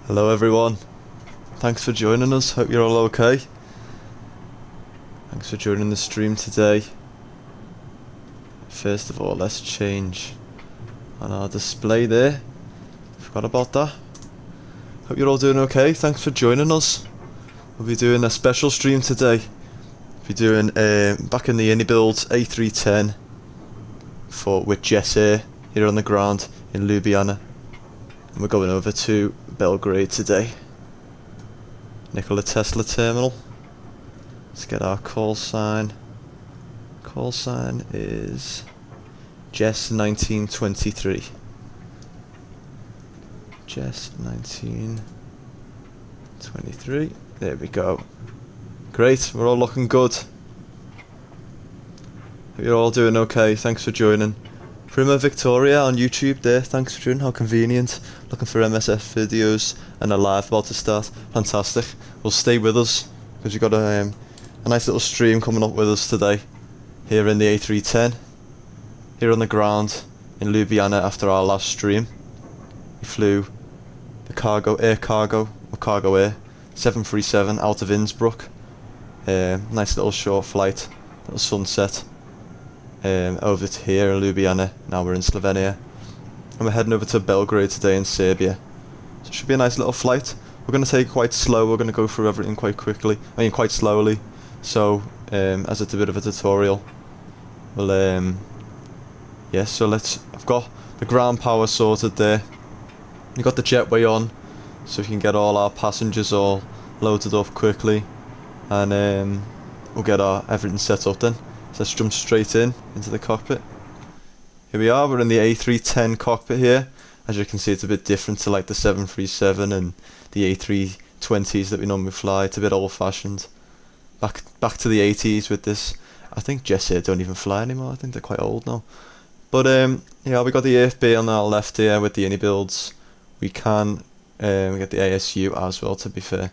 Hello everyone, thanks for joining us, hope you're all okay. Thanks for joining the stream today. First of all, let's change on our display there, forgot about that. Hope you're all doing okay, thanks for joining us. We'll be doing a special stream today. We'll be doing back in the build A310 with Jess here on the ground in Ljubljana. And we're going over to Belgrade today. Nikola Tesla terminal. Let's get our call sign. Call sign is Jess 1923. Jess 1923. There we go. Great, we're all looking good. Hope you're all doing okay. Thanks for joining. Prima Victoria on YouTube there, thanks for joining, how convenient. Looking for MSF videos and a live about to start. Fantastic. Well, stay with us because we've got a nice little stream coming up with us today. Here in the A310. Here on the ground in Ljubljana after our last stream. We flew the cargo air 737 out of Innsbruck. Nice little short flight, little sunset. Over to here in Ljubljana. Now we're in Slovenia and we're heading over to Belgrade today in Serbia, so it should be a nice little flight. We're going to take it quite slow, we're going to go through everything quite quickly, quite slowly, so as it's a bit of a tutorial. Well, yeah, so I've got the ground power sorted there, we've got the jetway on so we can get all our passengers all loaded up quickly, and we'll get everything set up then. So let's jump straight into the cockpit. Here we are, we're in the A310 cockpit here. As you can see, it's a bit different to like the 737 and the A320s that we normally fly. It's a bit old fashioned. Back to the 80s with this. I think Jess here don't even fly anymore, I think they're quite old now. But yeah, we got the AFB on our left here with the builds. We can we get the ASU as well, to be fair.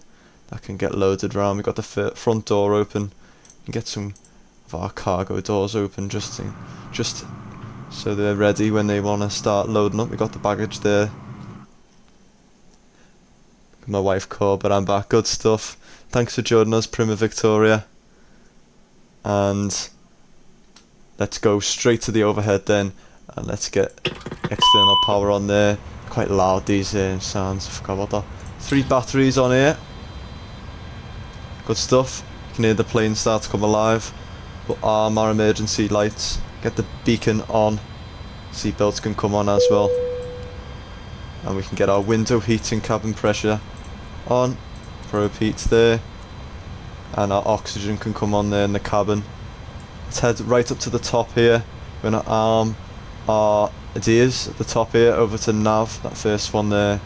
That can get loaded around. We got the front door open. We can get some of our cargo doors open just so they're ready when they want to start loading up. We got the baggage there. My wife called, but I'm back. Good stuff. Thanks for joining us, Prima Victoria. And let's go straight to the overhead then, and let's get external power on there. Quite loud, these sounds, I forgot about that. 3 batteries on here. Good stuff. You can hear the plane start to come alive. We'll arm our emergency lights, get the beacon on, seatbelts can come on as well, and we can get our window heat and cabin pressure on, probe heats there, and our oxygen can come on there in the cabin. Let's head right up to the top here. We're going to arm our ADIRs at the top here over to nav, that first one there,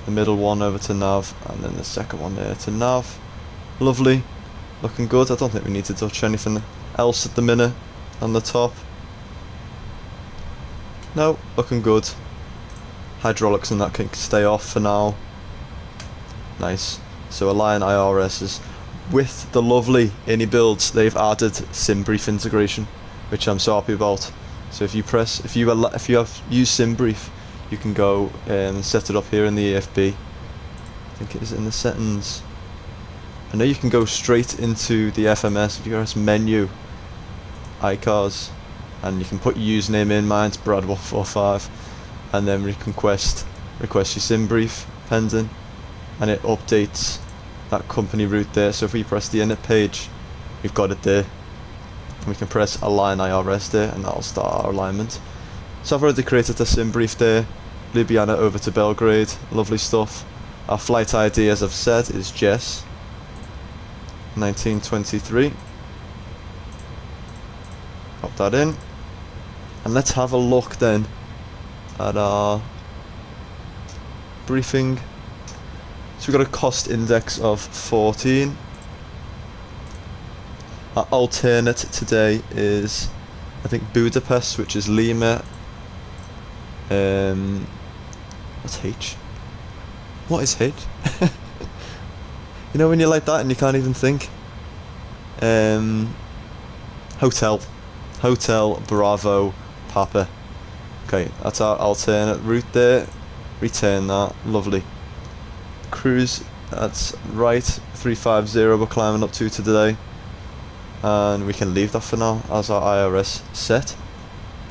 the middle one over to nav, and then the second one there to nav. Lovely. Looking good. I don't think we need to touch anything else at the minute on the top. No, looking good. Hydraulics and that can stay off for now. Nice. So Align IRSs. With the lovely builds, they've added SimBrief integration, which I'm so happy about. So if you have used SimBrief, you can go and set it up here in the AFB. I think it is in the settings. I know you can go straight into the FMS if you press menu, iCars, and you can put your username in. Mine's Brad145, and then request your SimBrief pending, and it updates that company route there. So if we press the init page, we've got it there, and we can press Align IRS there, and that'll start our alignment. So I've already created a SimBrief there. Ljubljana over to Belgrade, lovely stuff. Our flight ID, as I've said, is Jess 1923. Pop that in, and let's have a look then at our briefing. So we've got a cost index of 14. Our alternate today is, I think, Budapest, which is Lima. What's H? What is H? You know when you're like that and you can't even think? Hotel Bravo Papa. Okay, that's our alternate route there. Return that. Lovely. cruise, that's right, 350 we're climbing up to today, and we can leave that for now as our IRS set.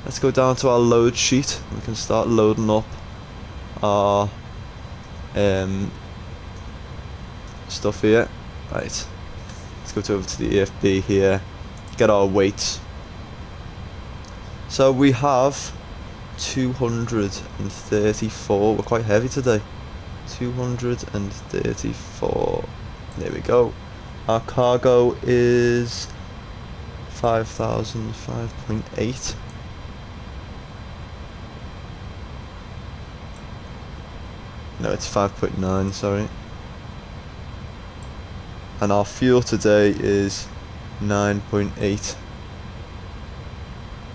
Let's go down to our load sheet. We can start loading up our stuff here. Right, let's go over to the EFB here, get our weights. So we have 234, we're quite heavy today. 234, there we go. Our cargo is 5,005.8. No, it's 5.9, sorry. And our fuel today is 9.8.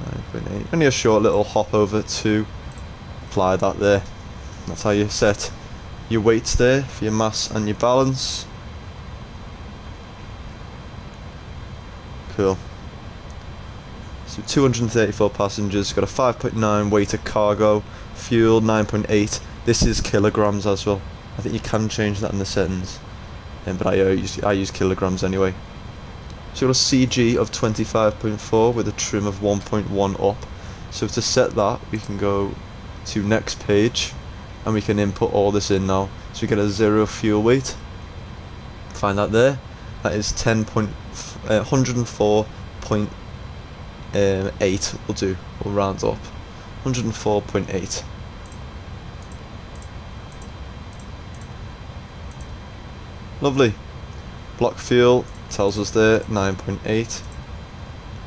9.8. Only a short little hop over to apply that there. That's how you set your weights there for your mass and your balance. Cool. So 234 passengers, got a 5.9 weight of cargo, fuel 9.8. This is kilograms as well. I think you can change that in the settings, but I use kilograms anyway. So we've got a CG of 25.4 with a trim of 1.1 up. So to set that, we can go to next page, and we can input all this in now. So we get a 0 fuel weight. Find that there. That is 104.8 will do. We'll round up. 104.8. Lovely. Block fuel tells us there 9.8,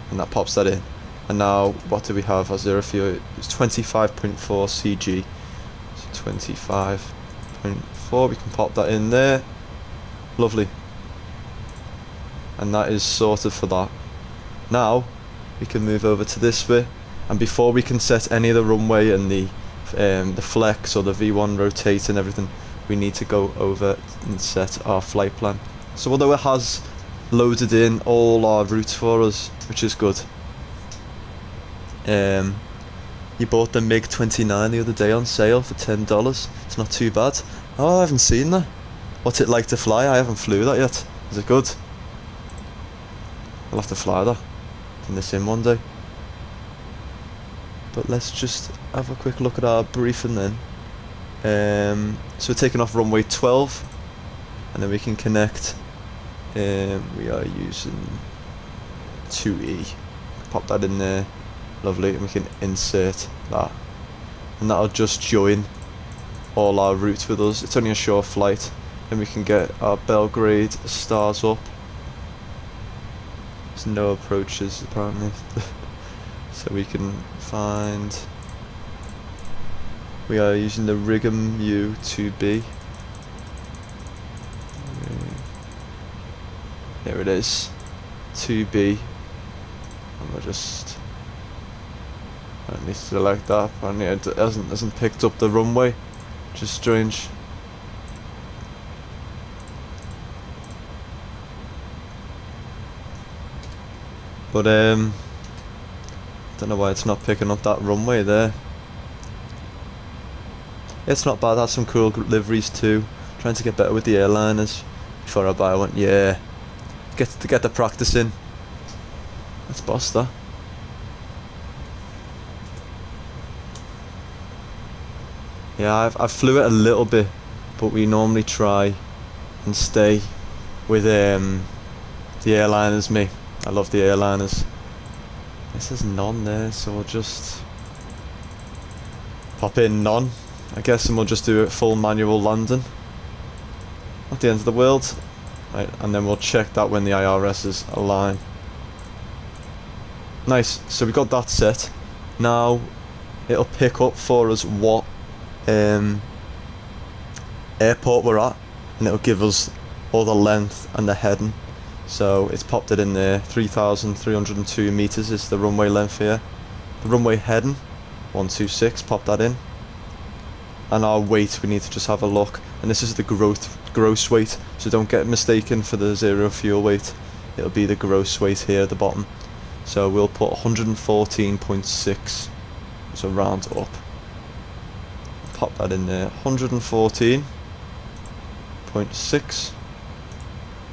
and that pops that in. And now what do we have as 0 fuel? It's 25.4 CG. So 25.4, we can pop that in there. Lovely. And that is sorted for that. Now we can move over to this bit, and before we can set any of the runway and the flex or the V1 rotate and everything, we need to go over and set our flight plan. So although it has loaded in all our routes for us, which is good. You bought the MiG-29 the other day on sale for $10. It's not too bad. Oh, I haven't seen that. What's it like to fly? I haven't flew that yet. Is it good? I'll have to fly that in the sim one day. But let's just have a quick look at our briefing then. So we're taking off runway 12, and then we can connect. We are using 2E. Pop that in there. Lovely. And we can insert that, and that'll just join all our routes with us. It's only a short flight. Then we can get our Belgrade stars up. There's no approaches apparently. So we can find. We are using the Righam U2B. Here it is, 2B, and we'll just. I need to select that. Apparently it hasn't picked up the runway, which is strange. But don't know why it's not picking up that runway there. It's not bad. Has some cool liveries too. Trying to get better with the airliners before I buy one. Yeah, get the practice in. Let's boss that. Yeah, I've flew it a little bit, but we normally try and stay with the airliners. Me, I love the airliners. This is none there, so we'll just pop in none, I guess, and we'll just do a full manual landing. Not the end of the world. Right, and then we'll check that when the IRSs align. Nice, so we got that set. Now it'll pick up for us what airport we're at, and it'll give us all the length and the heading. So it's popped it in there. 3,302 meters is the runway length here. The runway heading 126, pop that in. And our weight, we need to just have a look, and this is the gross weight, so don't get mistaken for the 0 fuel weight. It'll be the gross weight here at the bottom. So we'll put 114.6, so round up. Pop that in there, 114. 3.6.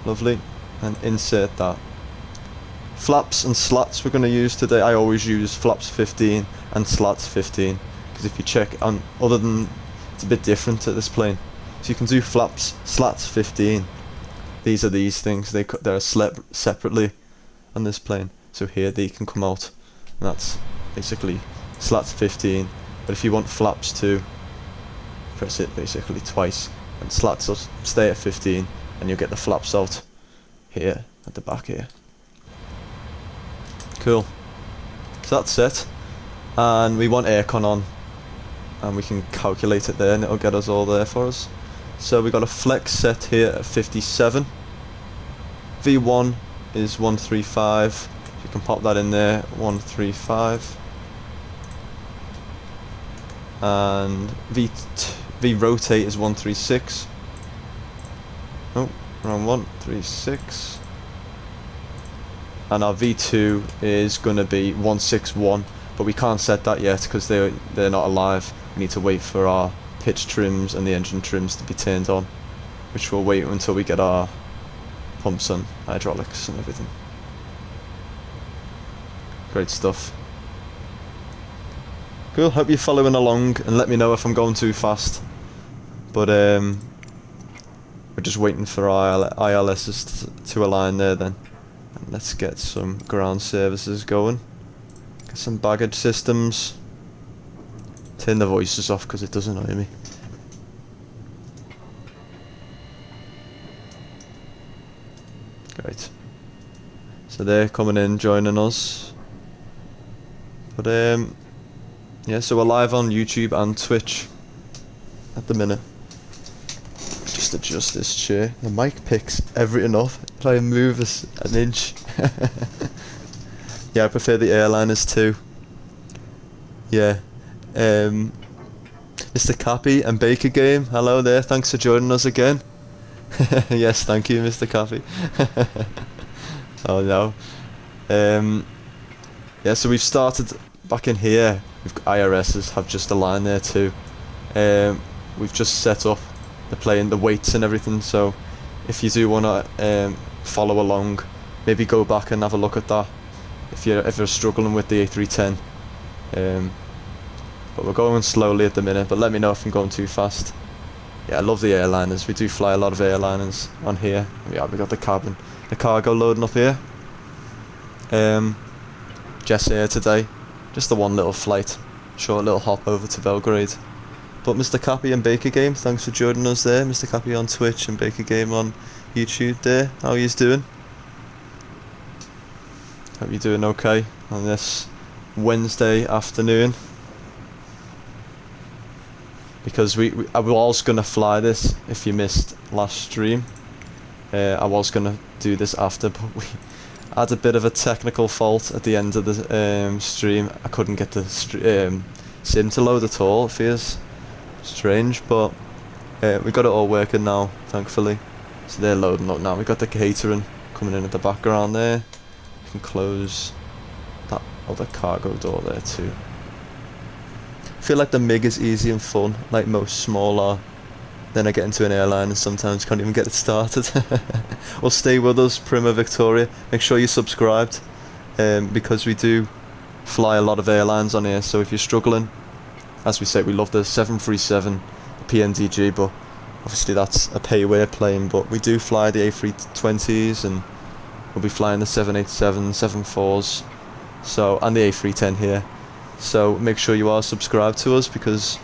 Lovely. And insert that. Flaps and slats we're going to use today. I always use flaps 15 and slats 15, because if you check on, other than, it's a bit different at this plane. So you can do slats 15. These are these things. They're separately on this plane. So here they can come out, and that's basically slats 15. But if you want flaps too, press it basically twice, and slats will stay at 15, and you'll get the flaps out here at the back here. Cool. So that's it, and we want aircon on, and we can calculate it there, and it'll get us all there for us. So we got a flex set here at 57. V1 is 135. You can pop that in there, 135. And V rotate is 136. Oh, wrong one. 36. And our V2 is going to be 161, but we can't set that yet because they're not alive. We need to wait for our pitch trims and the engine trims to be turned on, which we'll wait until we get our pumps and hydraulics and everything. Great stuff. Cool, hope you're following along, and let me know if I'm going too fast. But we're just waiting for our ILSs to align there then. And let's get some ground services going. Get some baggage systems. Turn the voices off because it does annoy me. Great. So they're coming in, joining us. But yeah, so we're live on YouTube and Twitch at the minute. Just adjust this chair. The mic picks everything up. Try and move this an inch. Yeah, I prefer the airliners too. Yeah. Mr. Cappy and Baker Game, hello there, thanks for joining us again. Yes, thank you, Mr. Cappy. Oh no. Yeah, so we've started back in here. We've got IRSs have just aligned there too. We've just set up the plane, the weights and everything, so if you do want to follow along, maybe go back and have a look at that if you're struggling with the A310. But we're going slowly at the minute, but let me know if I'm going too fast. Yeah, I love the airliners. We do fly a lot of airliners on here. Yeah, we got the cabin, the cargo loading up here. Jess Air today, just the one little flight, short little hop over to Belgrade. But Mr. Cappy and Baker Game, thanks for joining us there. Mr. Cappy on Twitch and Baker Game on YouTube there. How are you doing? Hope you're doing okay on this Wednesday afternoon. Because I was going to fly this if you missed last stream. I was going to do this after, but we had a bit of a technical fault at the end of the stream. I couldn't get the sim to load at all. It feels strange, but we got it all working now, thankfully. So they're loading up now. We got the catering coming in at the background there. You can close that other cargo door there too. I feel like the MiG is easy and fun, like most small are. Then I get into an airline and sometimes can't even get it started. Well, stay with us, Prima Victoria. Make sure you're subscribed, because we do fly a lot of airlines on here. So if you're struggling, as we say, we love the 737, the PNDG, but obviously that's a pay-away plane. But we do fly the A320s, and we'll be flying the 787, 74s, so, and the A310 here. So make sure you are subscribed to us, because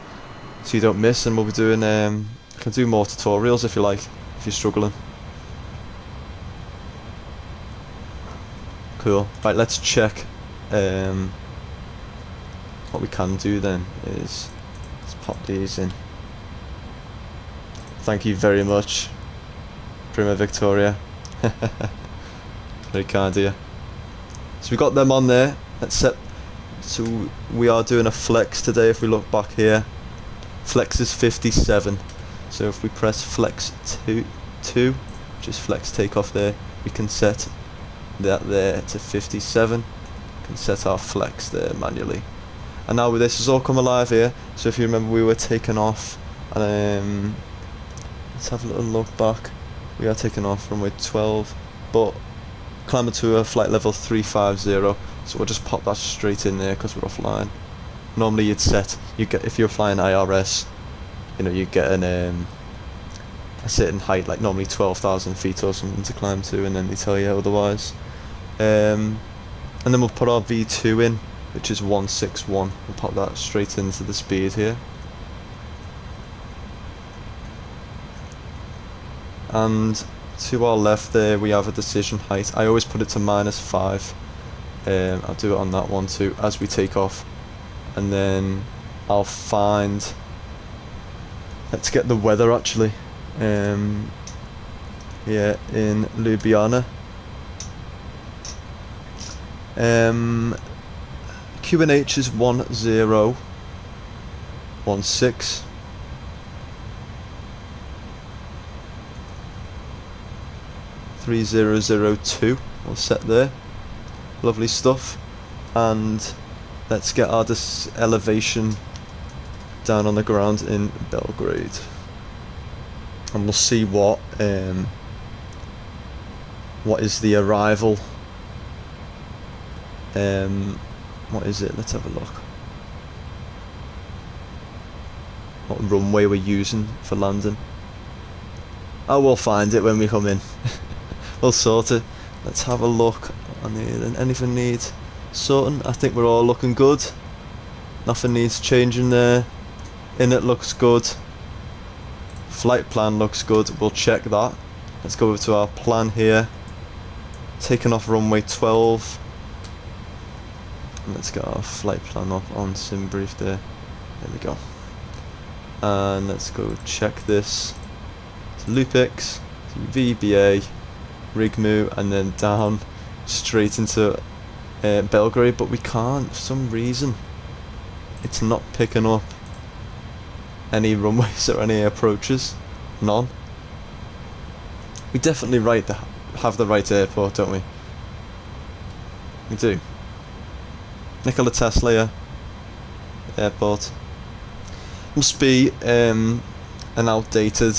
so you don't miss, and we'll be doing I can do more tutorials if you like, if you're struggling. Cool. Right, let's check what we can do then is let's pop these in. Thank you very much, Prima Victoria. Very kind of you. So we got them on there. Let's set. So we are doing a flex today. If we look back here, flex is 57. So if we press flex 2, which is flex takeoff there, we can set that there to 57. We can set our flex there manually. And now with this has all come alive here. So if you remember, we were taken off, and Let's have a little look back. We are taking off runway 12, but climbing to a flight level 350, so we'll just pop that straight in there because we're offline. Normally you'd set, if you're flying IRS, you know, you get a certain height, like normally 12,000 feet or something to climb to, and then they tell you otherwise. And then we'll put our V2 in, which is 161. We'll pop that straight into the speed here. And to our left there we have a decision height. I always put it to -5. I'll do it on that one too as we take off. And then I'll find, let's get the weather actually. Yeah, in Ljubljana. QNH is 1016. .3002, we'll set there. Lovely stuff. And let's get our elevation down on the ground in Belgrade. And we'll see what is the arrival. What is it? Let's have a look. What runway we're using for landing. Oh, we'll find it when we come in. We'll sort it. Let's have a look on here. Anything needs sorting? I think we're all looking good. Nothing needs changing there. Inlet looks good. Flight plan looks good. We'll check that. Let's go over to our plan here. Taking off runway 12. And let's get our flight plan up on sim brief there. There we go. And let's go check this. To Lupix, to VBA, Rigmu, and then down straight into Belgrade, but we can't, for some reason it's not picking up any runways or any approaches. None. We definitely have the right airport, don't we? We do. Nikola Tesla airport. Must be an outdated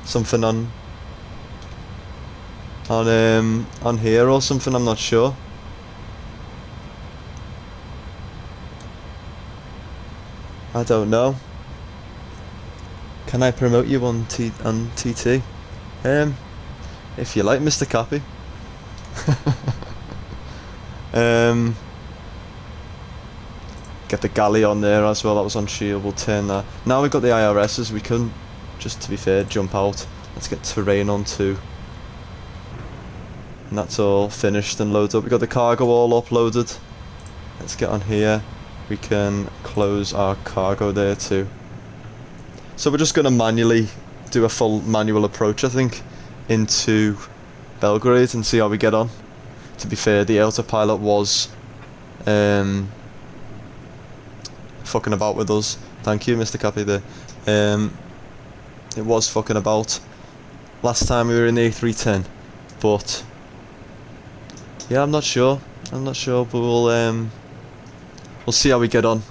something on here or something, I'm not sure. I don't know. Can I promote you on TT? If you like, Mr. Cappy. Get the galley on there as well, that was on shield, we'll turn that. Now we've got the IRSs, we can, just to be fair, jump out. Let's get terrain on too. And that's all finished and loaded up. We've got the cargo all uploaded. Let's get on here. We can close our cargo there too. So we're just going to manually do a full manual approach, I think, into Belgrade and see how we get on. To be fair, the autopilot was fucking about with us. Thank you, Mr. Cappy there. It was fucking about last time we were in the A310, but yeah, I'm not sure, but we'll see how we get on.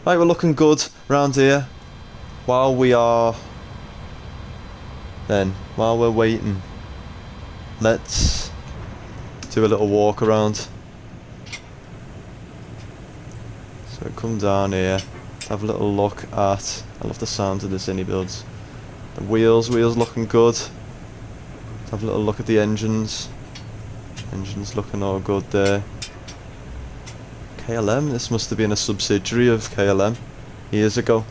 Right, we're looking good round here. While we're waiting, let's do a little walk around. So come down here, have a little look at, I love the sound of the Cine builds. The wheels looking good. Let's have a little look at the engines. Engines looking all good there. KLM, this must have been a subsidiary of KLM years ago.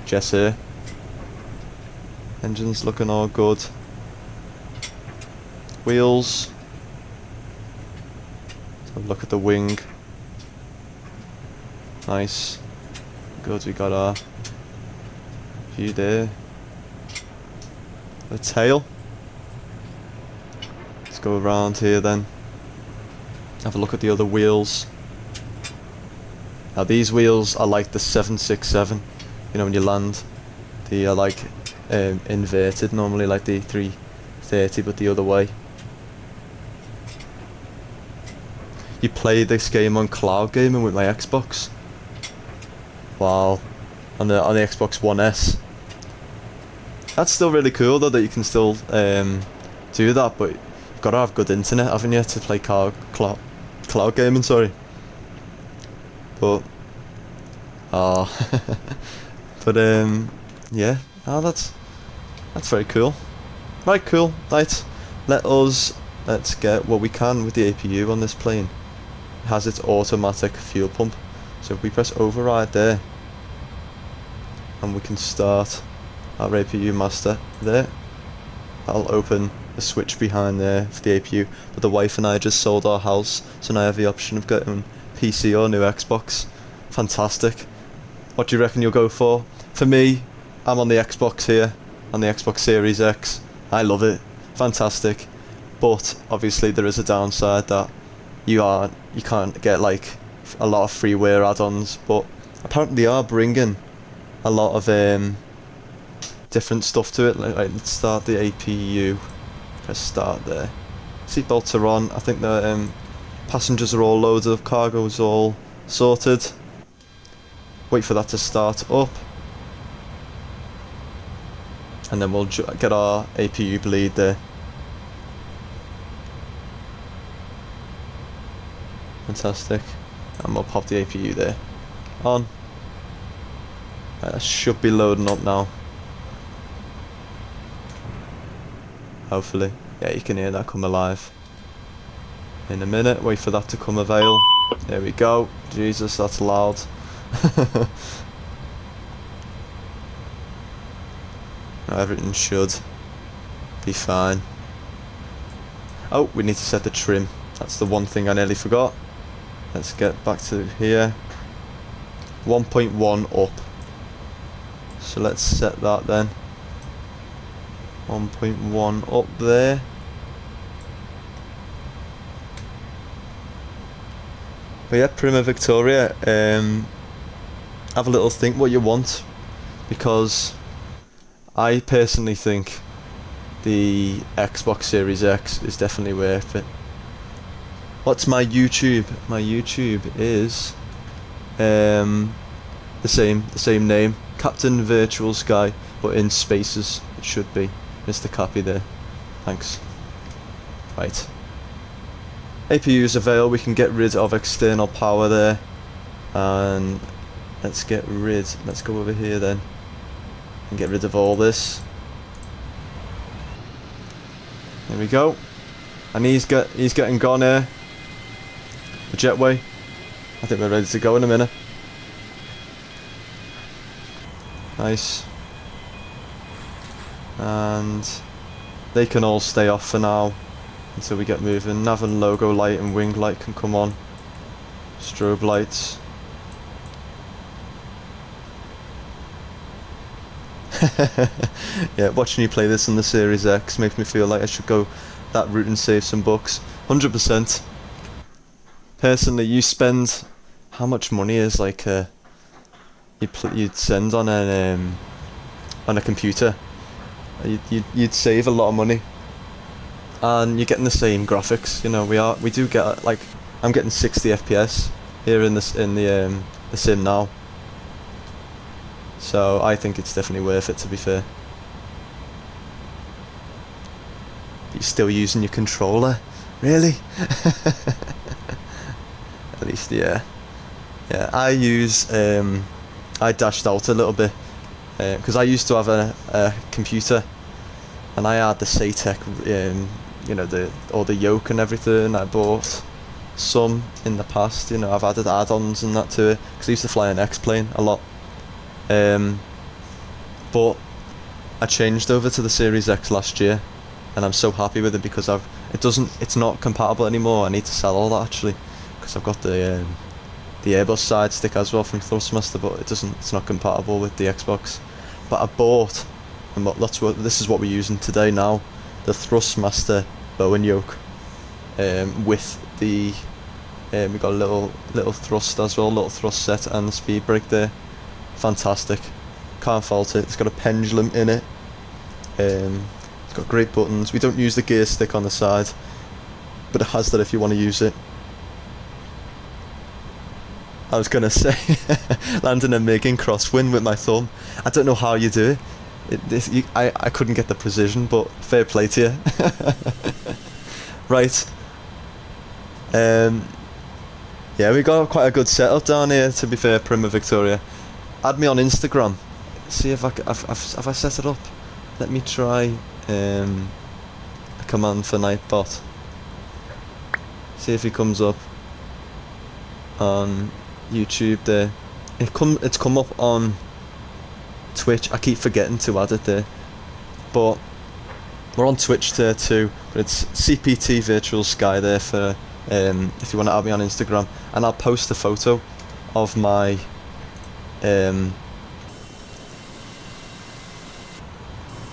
Jess here. Engines looking all good. Wheels. Let's have a look at the wing. Nice. Good, we got our view there. The tail. Let's go around here then. Have a look at the other wheels. Now these wheels are like the 767. You know, when you land, they are like inverted normally, like the 330, but the other way. You play this game on cloud gaming with my Xbox. Wow, on the Xbox One S. That's still really cool though, that you can still do that, but you've got to have good internet, haven't you, to play cloud gaming, sorry. But but yeah, that's very cool. Right, cool. Right, let's get what we can with the APU on this plane. It has its automatic fuel pump, so if we press override there, and we can start our APU master there, that'll open the switch behind there for the APU. But the wife and I just sold our house, so now I have the option of getting PC or new Xbox. Fantastic. What do you reckon you'll go for? For me, I'm on the Xbox here, on the Xbox Series X. I love it. Fantastic. But obviously there is a downside that you can't get like a lot of freeware add-ons, but apparently they are bringing a lot of different stuff to it. Like, let's start the APU. Press start there. Seatbelts are on. I think the passengers are all loaded, cargo is all sorted. Wait for that to start up, and then we'll get our APU bleed there. Fantastic. And we'll pop the APU there on. That should be loading up now. Hopefully. Yeah, you can hear that come alive in a minute. Wait for that to come avail. There we go. Jesus, that's loud. Now everything should be fine. Oh, we need to set the trim. That's the one thing I nearly forgot. Let's get back to here. 1.1 up. So let's set that then. 1.1 up there. But yeah, Prima Victoria, have a little think what you want, because I personally think the Xbox Series X is definitely worth it. What's my YouTube? My YouTube is the same name, Captain Virtual Sky, but in spaces it should be. Mr. Copy there. Thanks. Right. APU's avail, we can get rid of external power there, and let's go over here then and get rid of all this. There we go. And he's getting gone here. The jetway. I think we're ready to go in a minute. Nice. And they can all stay off for now until we get moving. Nav and logo light and wing light can come on. Strobe lights. Yeah, watching you play this on the Series X makes me feel like I should go that route and save some bucks. 100%. Personally, you spend how much money is like you'd send on a computer? You'd save a lot of money, and you're getting the same graphics. You know, we do get like, I'm getting 60 FPS here in the sim now. So I think it's definitely worth it, to be fair. You're still using your controller? Really? At least, yeah. Yeah, I dashed out a little bit, because I used to have a computer, and I had the SATEC, you know, all the yoke and everything. I bought some in the past, you know, I've added add-ons and that to it, because I used to fly an X-plane a lot. But I changed over to the Series X last year, and I'm so happy with it, because it's not compatible anymore. I need to sell all that actually, because I've got the Airbus side stick as well from Thrustmaster, but it's not compatible with the Xbox. But I bought, and this is what we're using today now, the Thrustmaster bow and yoke, with the we got a little thrust as well, little thrust set and the speed brake there. Fantastic, can't fault it. It's got a pendulum in it. It's got great buttons. We don't use the gear stick on the side, but it has that if you want to use it. I was gonna say landing a MiG in crosswind with my thumb. I don't know how you do it. I couldn't get the precision, but fair play to you. Right. Yeah, we got quite a good setup down here, to be fair, Prima Victoria. Add me on Instagram. See if have I set it up. Let me try a command for Nightbot. See if he comes up on YouTube there. It's come up on Twitch. I keep forgetting to add it there, but we're on Twitch there too. But it's CPT Virtual Sky there for if you want to add me on Instagram, and I'll post a photo of my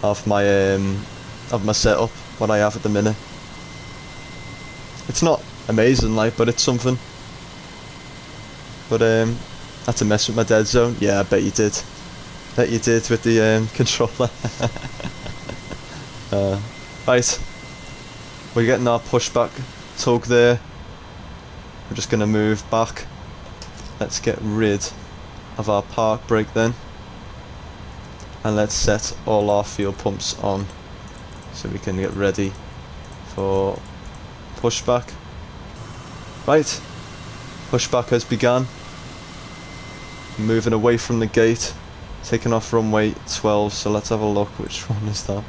of my setup, what I have at the minute. It's not amazing, like, but it's something. But I had to mess with my dead zone. Yeah, I bet you did. Bet you did with the controller. Right, we're getting our pushback tug there. We're just gonna move back. Let's get rid of our park brake then, and let's set all our fuel pumps on so we can get ready for pushback. Right, pushback has begun. Moving away from the gate, taking off runway 12, so let's have a look, which one is that?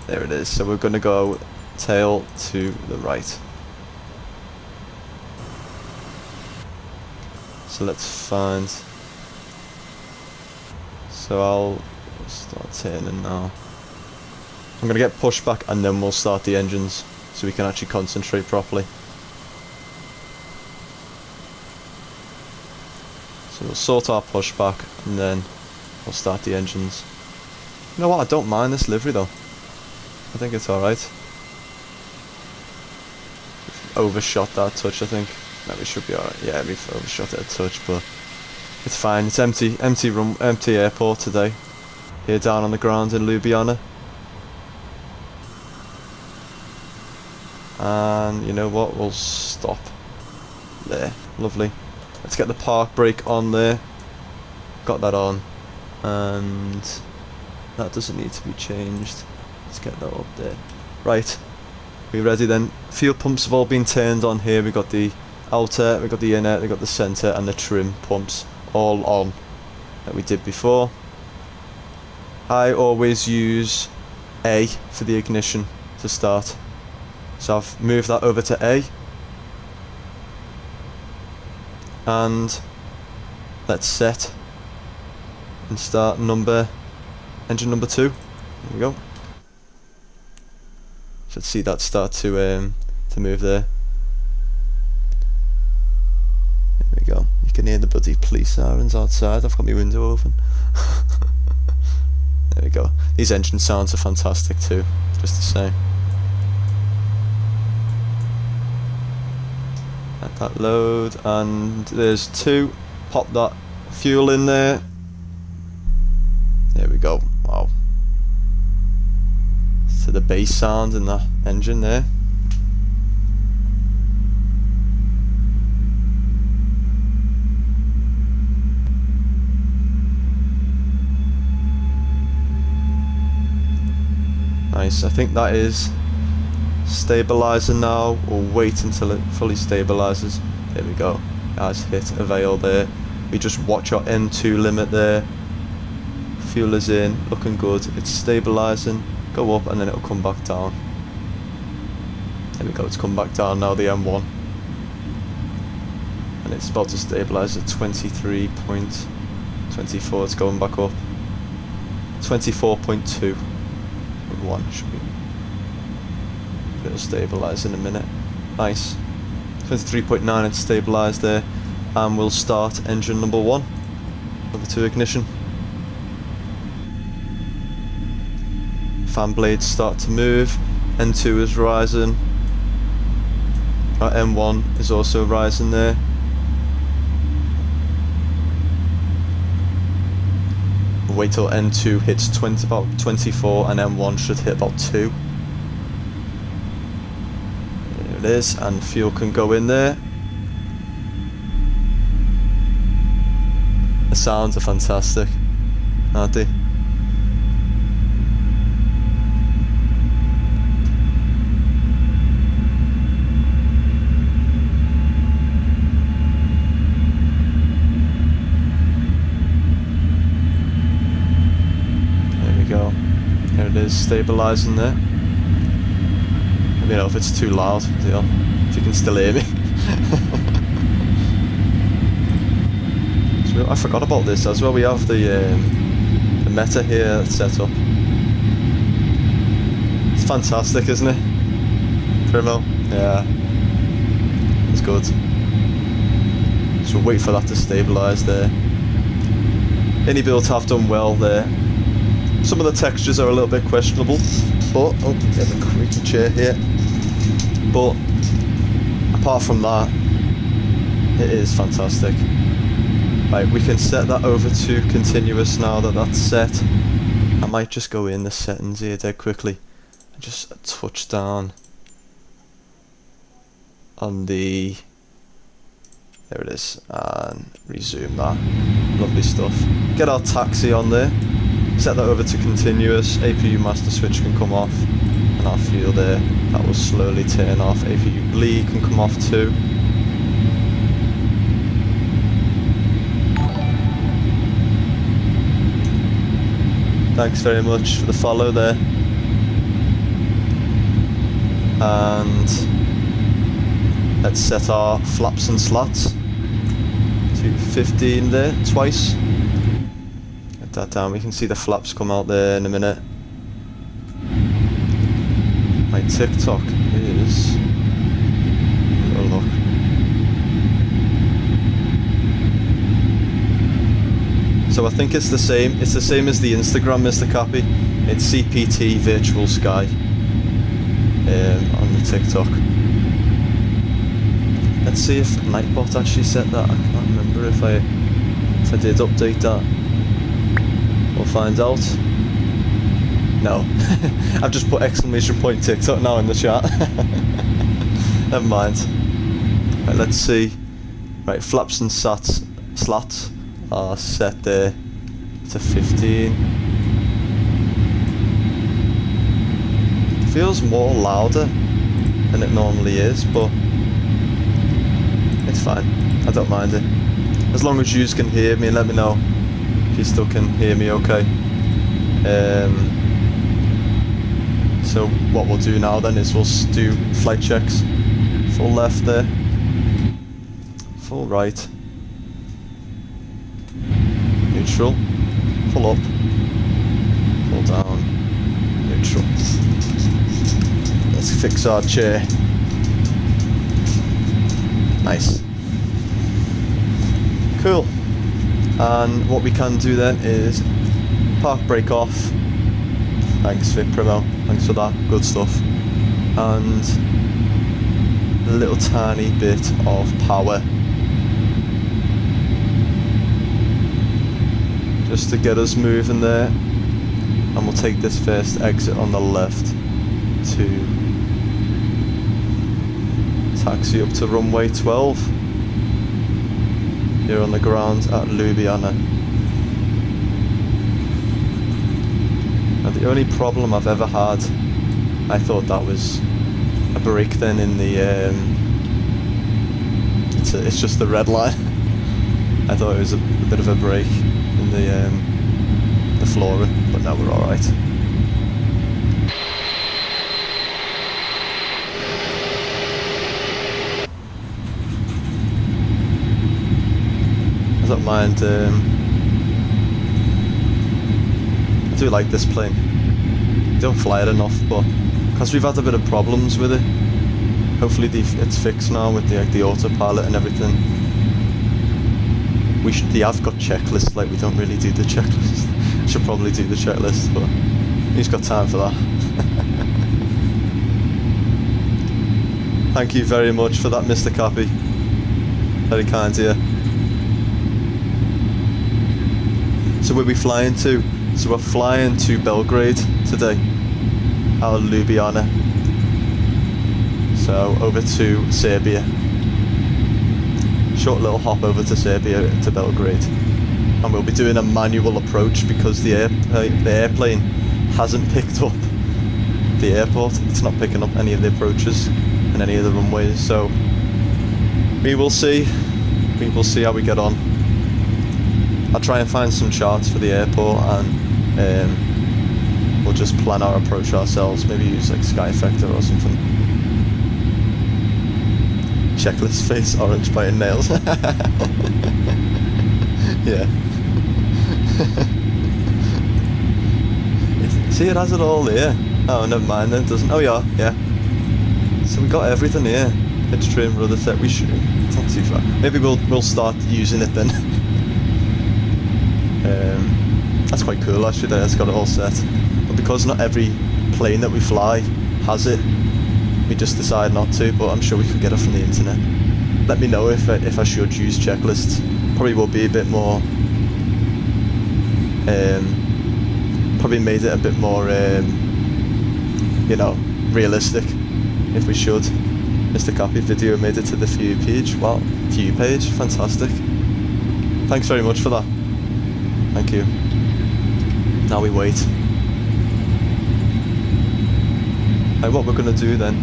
There it is. So we're going to go tail to the right. So let's find, so I'll start turning now. I'm going to get pushback and then we'll start the engines so we can actually concentrate properly. So we'll sort our pushback and then we'll start the engines. You know what, I don't mind this livery though. I think it's alright. Overshot that touch, I think. Maybe it should be alright. Yeah, we've overshot it a touch, but it's fine. It's empty airport today. Here down on the ground in Ljubljana. And you know what, we'll stop there. Lovely. Let's get the park brake on there. Got that on. And that doesn't need to be changed. Let's get that up there. Right. We ready then? Fuel pumps have all been turned on here. We got the outer, we got the inner, we got the centre and the trim pumps all on that we did before. I always use A for the ignition to start. So I've moved that over to A. And let's set and start engine number 2. There we go. So let's see that start to move there. There we go. You can hear the bloody police sirens outside. I've got my window open. There we go. These engine sounds are fantastic too, just to say. Let that load, and there's 2. Pop that fuel in there. There we go. Wow. So the bass sound in the engine there. Nice. I think that is stabilizing now. We'll wait until it fully stabilizes. There we go. It has hit a veil there. We just watch our N2 limit there. Fuel is in, looking good. It's stabilizing. Go up and then it'll come back down. There we go. It's come back down now, the M1. And it's about to stabilize at 23.24. It's going back up. 24.2. 1 should be. It'll stabilize in a minute. Nice. 23.9, it's stabilized there. And we'll start engine number 1. Over to ignition. Fan blades start to move. N2 is rising. Our M1 is also rising there. Wait till N2 hits about 24 and M1 should hit about 2. There it is, and fuel can go in there. The sounds are fantastic, aren't they? is stabilising there. Let me know if it's too loud, if you can still hear me. So I forgot about this as well. We have the meta here set up. It's fantastic, isn't it? Primo? Yeah. It's good. So we'll wait for that to stabilise there. Any builds have done well there. Some of the textures are a little bit questionable, but oh, get the creaky chair here. But apart from that, it is fantastic. Right, we can set that over to continuous now that that's set. I might just go in the settings here dead quickly and just touch down on the, there it is, and resume that. Lovely stuff. Get our taxi on there, set that over to continuous. APU master switch can come off, and our fuel there, that will slowly turn off. APU bleed can come off too. Thanks very much for the follow there. And let's set our flaps and slats to 15 there, twice. Get that down, we can see the flaps come out there in a minute. My TikTok is, oh look. So I think it's the same as the Instagram, Mr. Cappy. It's CPT Virtual Sky on the TikTok. Let's see if Nightbot actually set that. I can't remember if I did update that. We'll find out. No. I've just put exclamation point TikTok now in the chat. Never mind. Right, let's see. Right, flaps and slats are set there to 15. It feels more louder than it normally is, but it's fine. I don't mind it. As long as you can hear me, let me know if you still can hear me okay. So what we'll do now then is we'll do flight checks. Full left there. Full right. Neutral. Full up. Full down. Neutral. Let's fix our chair. Nice. Cool. And what we can do then is park brake off. Thanks Vic Primo, thanks for that, good stuff. And a little tiny bit of power. Just to get us moving there. And we'll take this first exit on the left to taxi up to runway 12. Here on the ground at Ljubljana. Now the only problem I've ever had, I thought that was a break then in the, it's just the red line. I thought it was a bit of a break in the flooring, but now we're alright. I don't mind, I do like this plane. Don't fly it enough, but because we've had a bit of problems with it, hopefully it's fixed now with the autopilot and everything. They have got checklists, like we don't really do the checklist. Should probably do the checklist, but who's got time for that? Thank you very much for that, Mr. Cappy. Very kind of you. So where are we flying to? So we're flying to Belgrade today, out of Ljubljana. So over to Serbia. Short little hop over to Serbia to Belgrade. And we'll be doing a manual approach because the airplane hasn't picked up the airport. It's not picking up any of the approaches and any of the runways. So we will see. We will see how we get on. I'll try and find some charts for the airport and we'll just plan our approach ourselves. Maybe use like Sky Effector or something. Checklist face, orange biting nails. Yeah. See, it has it all here. Oh, never mind then, it doesn't. Oh yeah, yeah. So we got everything here. Pitch trim, rudder set. We should. It's not too far. Maybe we'll start using it then. That's quite cool actually. That it's got it all set. But because not every plane that we fly has it, we just decide not to. But I'm sure we could get it from the internet. Let me know if I should use checklists. Probably will be a bit more. Probably made it a bit more, you know, realistic. If we should. Mr. Copy video made it to the view page. Wow, view page, fantastic. Thanks very much for that. Thank you. Now we wait. Right, what we're gonna do then?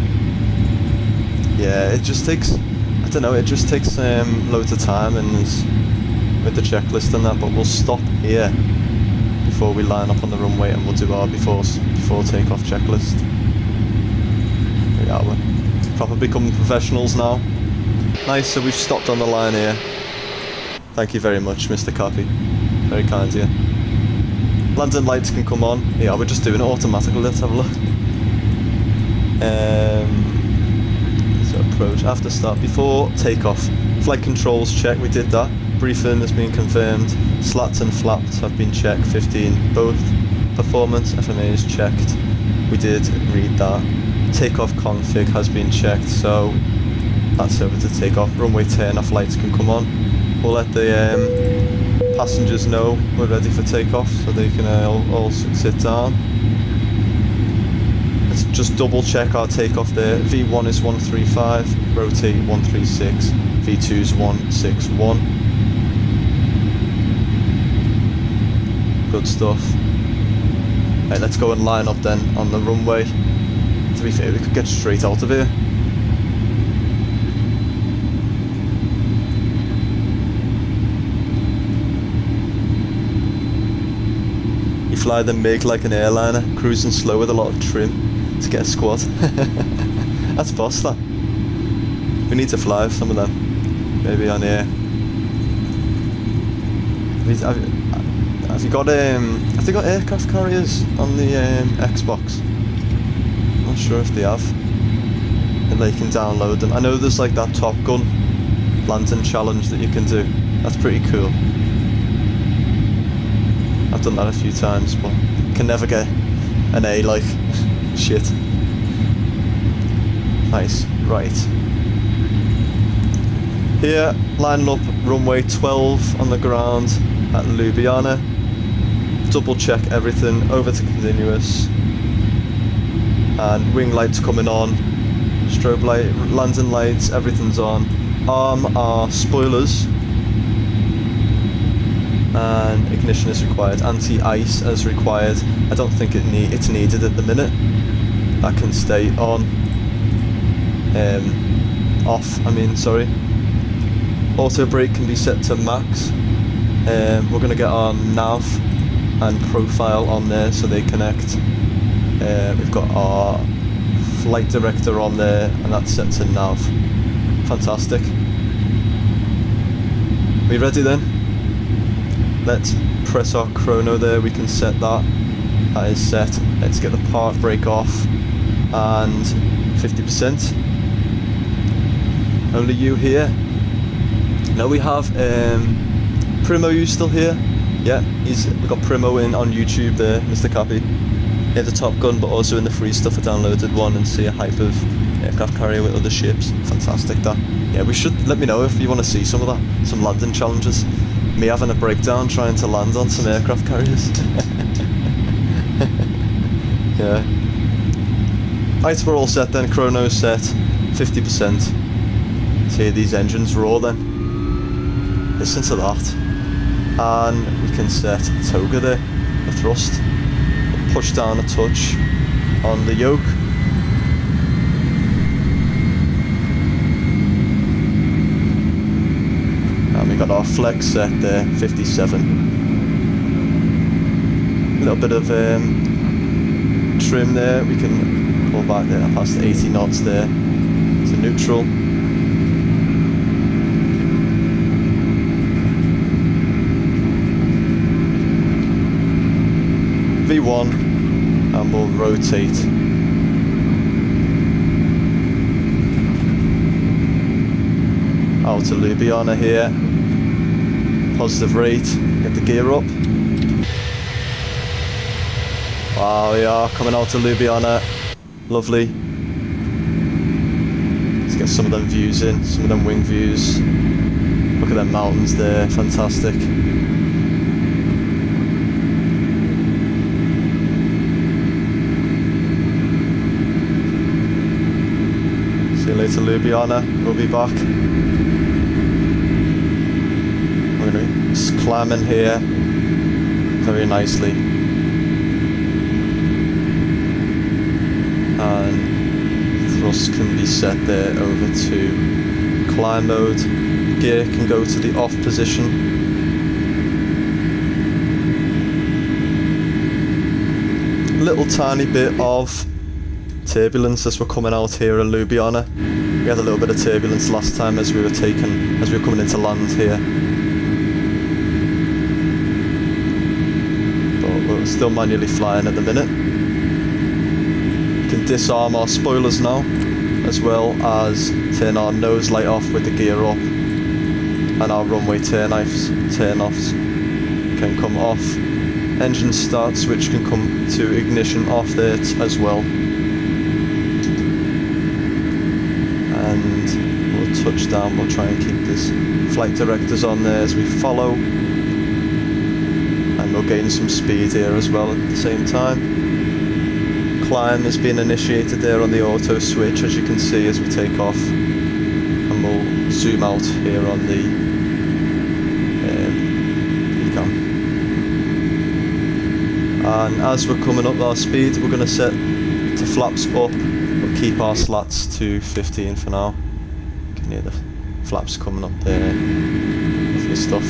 Yeah, it just takes. I don't know. It just takes loads of time and with the checklist and that. But we'll stop here before we line up on the runway, and we'll do our before takeoff checklist. Yeah, we're proper becoming professionals now. Nice, so we've stopped on the line here. Thank you very much, Mr. Copy. Very kind of you. Landing lights can come on. Yeah, we're just doing it automatically. Let's have a look. So approach after start, before takeoff. Flight controls check, we did that. Briefing has been confirmed. Slats and flaps have been checked, 15 both. Performance FMA is checked. We did read that. Takeoff config has been checked, so that's over to takeoff. Runway turn-off lights can come on. We'll let the passengers know we're ready for takeoff, so they can all sit down. Let's just double check our takeoff there. V1 is 135, rotate 136, V2 is 161. Good stuff. Right, let's go and line up then on the runway. To be fair, we could get straight out of here. You fly the MiG like an airliner, cruising slow with a lot of trim to get a squat. That's boss, that. We need to fly some of them. Maybe on here. Have you got have they got aircraft carriers on the Xbox? I'm not sure if they have. And they can download them. I know there's like that Top Gun landing challenge that you can do. That's pretty cool. I've done that a few times, but can never get an A like shit. Nice, right. Here, lining up runway 12 on the ground at Ljubljana. Double check everything, over to continuous. And wing lights coming on. Strobe light, landing lights, everything's on. Arm our spoilers. And ignition is required. Anti-ice as required. I don't think it's needed at the minute. That can stay on. Off, I mean, sorry. Auto brake can be set to max. We're going to get our nav and profile on there so they connect. We've got our flight director on there, and that's set to nav. Fantastic. We ready then? Let's press our chrono there, we can set that. That is set. Let's get the park brake off and 50%. Only you here. Now we have Primo, you still here? Yeah, we've got Primo in on YouTube there, Mr. Copy. Yeah, the Top Gun, but also in the free stuff I downloaded one and see a hype of aircraft carrier with other ships. Fantastic that. Yeah, we should, let me know if you want to see some of that, some landing challenges. Me having a breakdown trying to land on some aircraft carriers. Yeah. Right, we're all set then, chrono set, 50%. Let's hear these engines roar then. Listen to that. And we can set toga there, the thrust. Push down a touch on the yoke. And we got our flex set there, 57. A little bit of trim there. We can pull back there past 80 knots there to neutral. V1, and we'll rotate. Out to Ljubljana here. Positive rate. Get the gear up. Wow, we are coming out to Ljubljana. Lovely. Let's get some of them views in, some of them wing views. Look at them mountains there, fantastic. See you later, Ljubljana. We'll be back. We're going to be climbing here very nicely. And thrust can be set there over to climb mode. Gear can go to the off position. Little tiny bit of turbulence as we're coming out here in Ljubljana. We had a little bit of turbulence last time as we were coming into land here. But we're still manually flying at the minute. We can disarm our spoilers now, as well as turn our nose light off with the gear up, and our runway turn-offs can come off. Engine start switch can come to ignition off there as well. And we'll touch down, we'll try and keep this flight directors on there as we follow. And we'll gain some speed here as well at the same time. Climb is being initiated there on the auto switch, as you can see as we take off. And we'll zoom out here on the econ. And as we're coming up our speed, we're going to set to flaps up. We'll keep our slats to 15 for now. You can hear the flaps coming up there. Lovely stuff.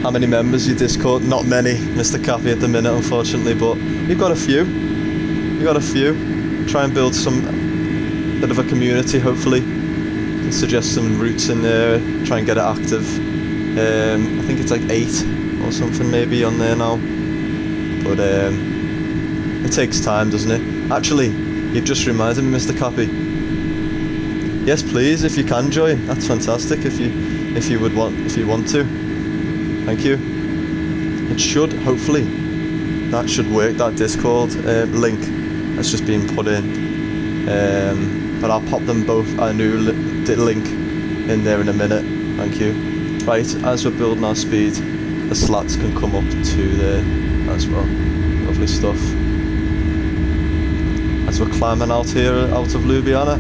How many members your Discord? Not many, Mr. Cappy, at the minute, unfortunately, but we've got a few. Try and build some bit of a community, hopefully. Can suggest some routes in there, try and get it active. I think it's like 8 or something maybe on there now. But it takes time, doesn't it? Actually, you've just reminded me, Mr. Cappy. Yes, please, if you can join, that's fantastic. If you want to. Thank you. It should, hopefully, that should work. That Discord link has just been put in. But I'll pop them both a new link in there in a minute. Thank you. Right, as we're building our speed, the slats can come up to there as well. Lovely stuff. As we're climbing out here, out of Ljubljana.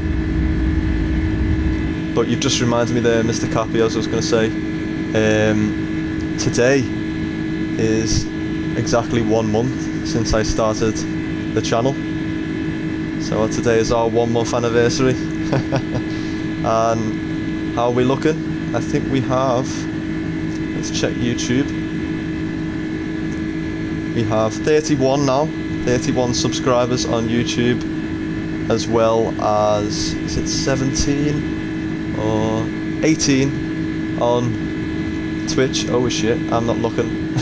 But you've just reminded me there, Mr. Cappy, as I was going to say. Today is exactly 1 month since I started the channel. So today is our 1 month anniversary. And how are we looking? I think we have, let's check YouTube. We have 31 now, 31 subscribers on YouTube, as well as, is it 17 or 18 on Twitch? Oh shit, I'm not looking.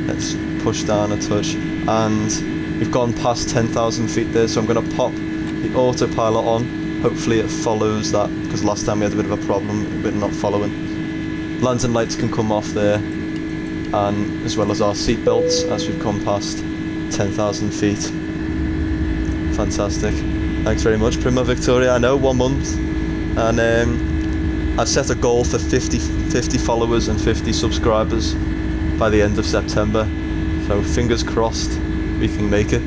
Let's push down a touch. And we've gone past 10,000 feet there, so I'm going to pop the autopilot on. Hopefully it follows that, because last time we had a bit of a problem with not following. Landing lights can come off there, and as well as our seat belts as we've come past 10,000 feet. Fantastic. Thanks very much, Prima Victoria. I know, 1 month. And I've set a goal for 50 followers and 50 subscribers by the end of September. So fingers crossed we can make it.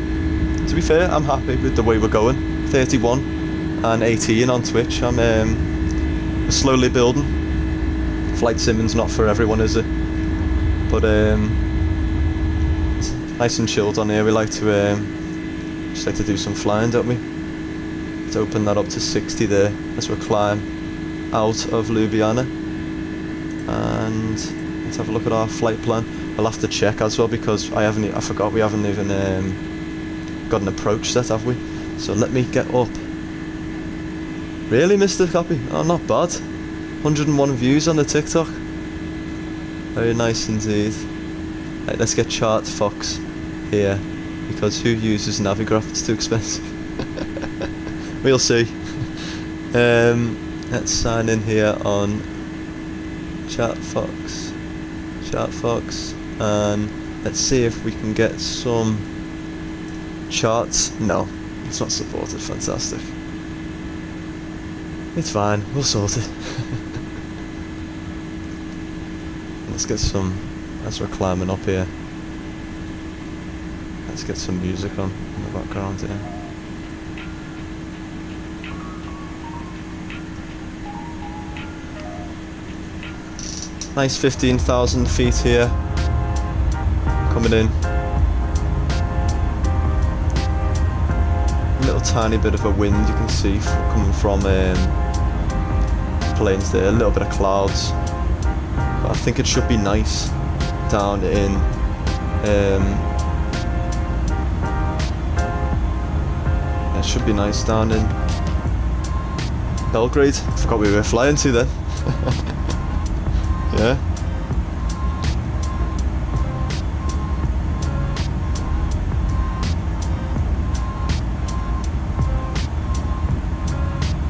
To be fair, I'm happy with the way we're going. 31 and 18 on Twitch. I'm slowly building. Flight Sim's not for everyone, is it? But it's nice and chilled on here. We like to just like to do some flying, don't we? Let's open that up to 60 there as we climb out of Ljubljana. And let's have a look at our flight plan. I'll have to check as well because I forgot we haven't even got an approach set, have we? So let me get up. Really, Mr. Copy? Oh, not bad. 101 views on the TikTok. Very nice indeed. Right, let's get Chart Fox here because who uses Navigraph? It's too expensive. We'll see. Let's sign in here on Chart Fox, and let's see if we can get some charts. No, it's not supported. Fantastic. It's fine. We'll sort it. Let's get some. As we're climbing up here, let's get some music on in the background here. Nice 15,000 feet here. Coming in. A little tiny bit of a wind you can see coming from planes there. A little bit of clouds. But I think it should be nice down in it should be nice down in Belgrade. I forgot we were flying to then. Yeah.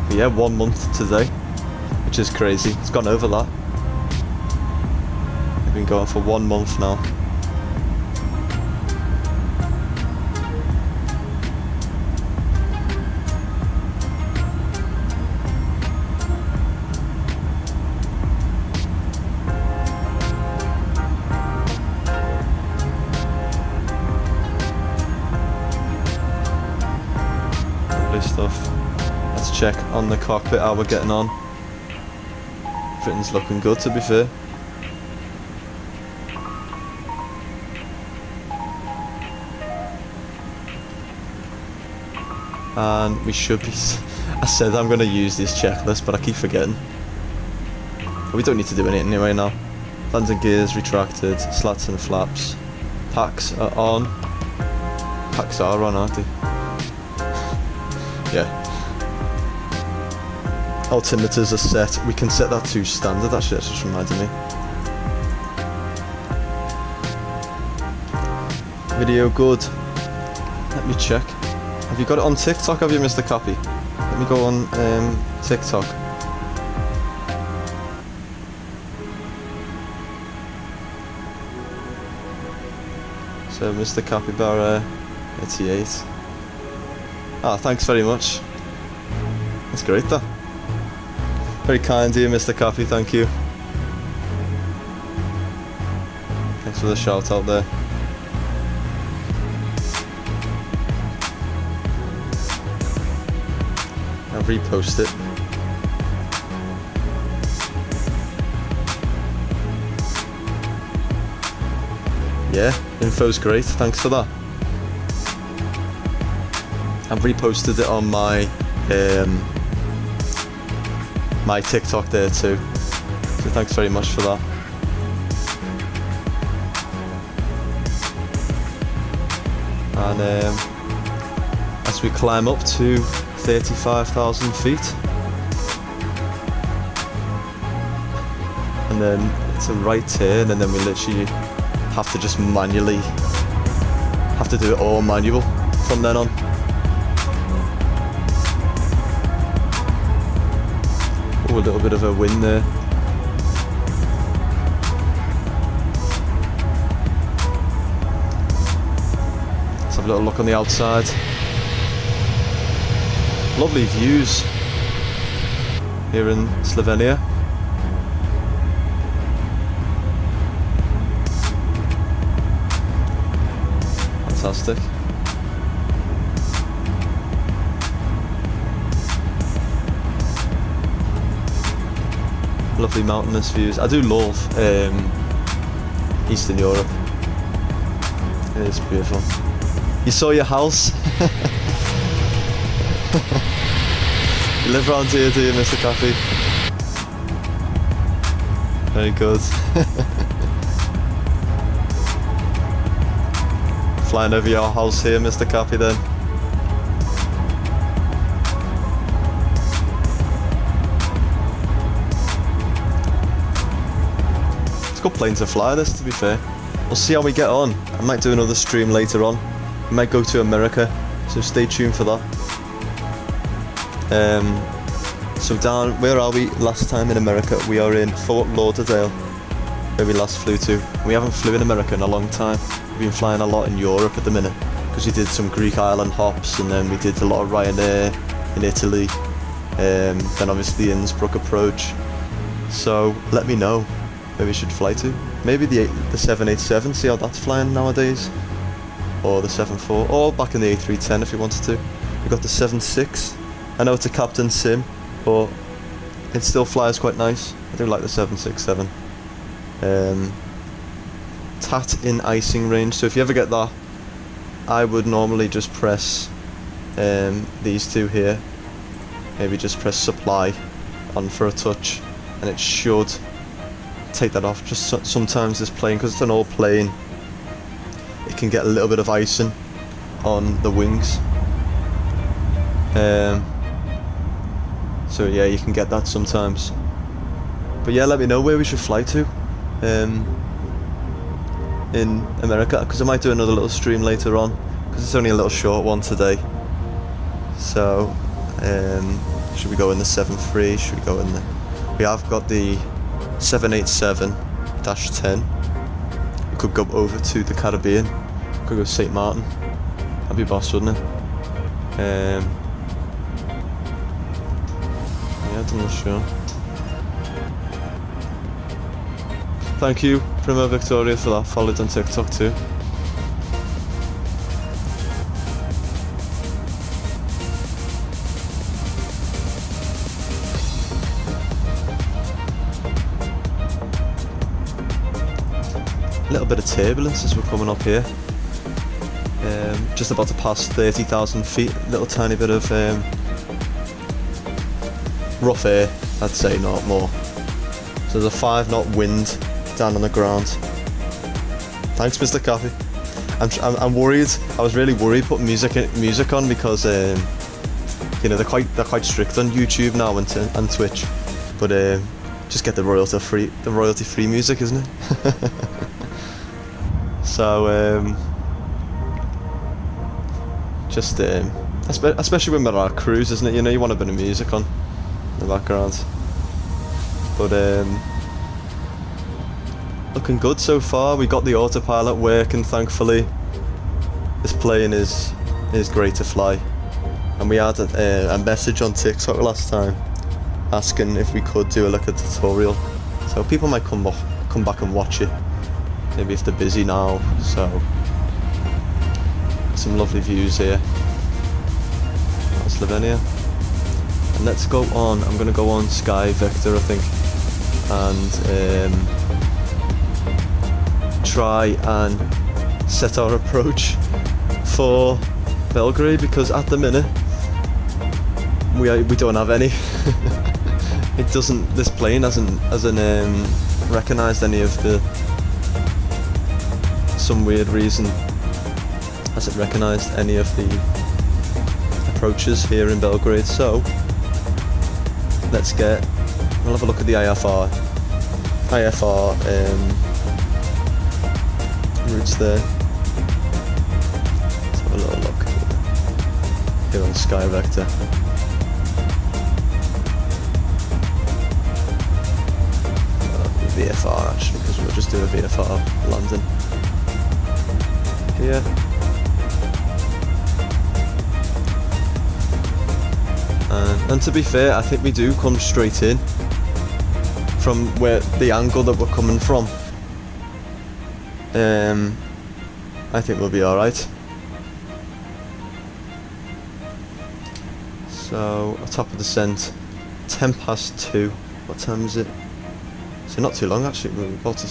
But yeah, 1 month today, which is crazy. It's gone over that. We've been going for 1 month now. Stuff. Let's check on the cockpit how we're getting on. Everything's looking good, to be fair. And we should be. I said I'm going to use this checklist, but I keep forgetting. But we don't need to do anything anyway now. Landing gears retracted, slats and flaps. Packs are on. Packs are on, aren't they? Yeah. Altimeters are set. We can set that to standard, actually, that just reminded me. Video good. Let me check. Have you got it on TikTok, have you, Mr. Copy? Let me go on TikTok. So, Mr. Capybara 88. Ah, thanks very much. That's great, though. Very kind of you, Mr. Coffee, thank you. Thanks for the shout out there. I'll repost it. Yeah, info's great, thanks for that. I've reposted it on my my TikTok there too, so thanks very much for that. And as we climb up to 35,000 feet, and then it's a right turn, and then we literally have to just manually have to do it all manual from then on. Oh, a little bit of a wind there. Let's have a little look on the outside. Lovely views here in Slovenia. Fantastic. Lovely mountainous views. I do love Eastern Europe. It is beautiful. You saw your house? You live around here, do you, Mr. Coffee? Very good. Flying over your house here, Mr. Cappy then. It's a good plane to fly this, to be fair. We'll see how we get on. I might do another stream later on. We might go to America, so stay tuned for that. So down, where are we last time in America? We are in Fort Lauderdale, where we last flew to. We haven't flew in America in a long time. We've been flying a lot in Europe at the minute, because we did some Greek island hops, and then we did a lot of Ryanair in Italy, then obviously the Innsbruck approach. So let me know where we should fly to. Maybe the 787, see how that's flying nowadays, or the 74, or back in the A310 if you wanted to. We've got the 76. I know it's a Captain Sim, but it still flies quite nice. I do like the 767. TAT in icing range, so if you ever get that, I would normally just press these two here. Maybe just press supply on for a touch, and it should take that off. Just sometimes this plane, because it's an old plane, it can get a little bit of icing on the wings. So yeah, you can get that sometimes. But yeah, let me know where we should fly to in America, because I might do another little stream later on, because it's only a little short one today. So should we go in the 7.3? Should we go in the... We have got the 787-10. We could go over to the Caribbean. We could go St. Martin. That'd be boss, wouldn't it? Yeah, I'm not sure. Thank you, Primo Victoria, for that. Followed on TikTok too. A little bit of turbulence as we're coming up here. Just about to pass 30,000 feet. A little tiny bit of rough air, I'd say, not more. So there's a 5-knot wind down on the ground. Thanks, Mr. Coffee. I'm worried. I was really worried putting music on, because you know, they're quite strict on YouTube now and Twitch. But just get the royalty free music, isn't it? So just especially when we're on a cruise, isn't it? You know, you want a bit of music on in the background. But looking good so far. We got the autopilot working, thankfully. This plane is great to fly. And we had a message on TikTok last time asking if we could do a tutorial. So people might come back and watch it. Maybe if they're busy now. So some lovely views here. That's Slovenia. And let's go on. I'm gonna go on Sky Vector, I think, and try and set our approach for Belgrade, because at the minute we don't have any. It doesn't. This plane hasn't recognised any of the. Some weird reason hasn't recognised any of the approaches here in Belgrade. So we'll have a look at the IFR routes there. Let's have a little look here on Sky Vector. VFR actually, because we'll just do a VFR landing here. And to be fair, I think we do come straight in from where the angle that we're coming from. I think we'll be alright. So, top of descent, 2:10. What time is it? So not too long actually. We're about to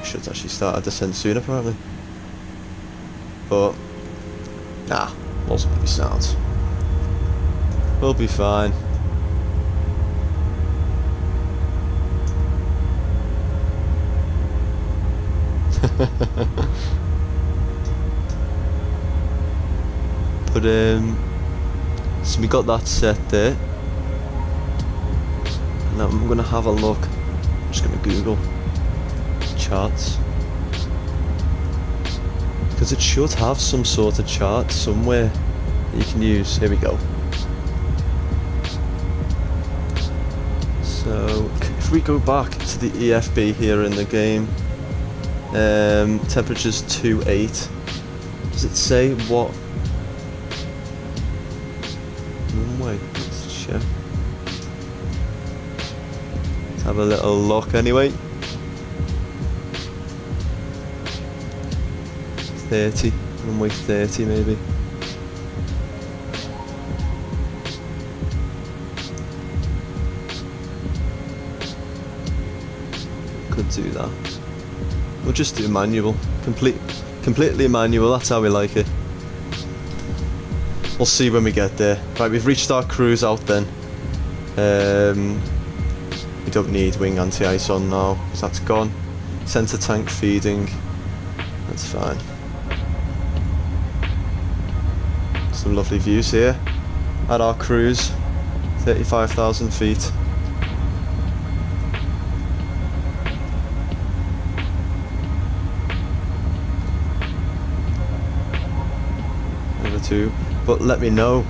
should actually start a descent soon apparently. But nah, wasn't really sound. We'll be fine. But so we got that set there. Now I'm gonna have a look. I'm just gonna Google charts, because it should have some sort of chart somewhere that you can use. Here we go. So if we go back to the EFB here in the game, temperature's 2.8. Does it say what runway? Let's check. Let's have a little look anyway. 30, runway 30 maybe. Could do that. We'll just do manual. Completely manual, that's how we like it. We'll see when we get there. Right, we've reached our cruise out then. We don't need wing anti-ice on now, because that's gone. Centre tank feeding. That's fine. Some lovely views here at our cruise, 35,000 feet. Number 2, but let me know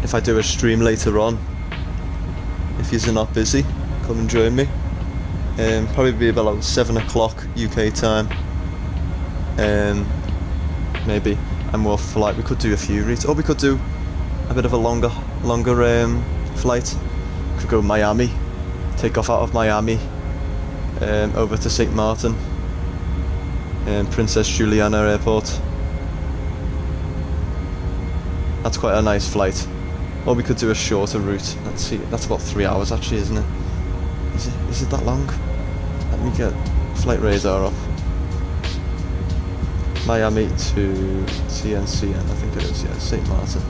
if I do a stream later on. If you're not busy, come and join me. Probably be about 7 o'clock UK time. Maybe, and we'll flight. We could do a few routes, or we could do a bit of a longer flight. Could go Miami, take off out of Miami, over to St. Martin, Princess Juliana Airport. That's quite a nice flight. Or we could do a shorter route. Let's see, that's about 3 hours actually, isn't it? Is it that long? Let me get flight radar up. Miami to TNCN, I think it is, yeah, St. Martin.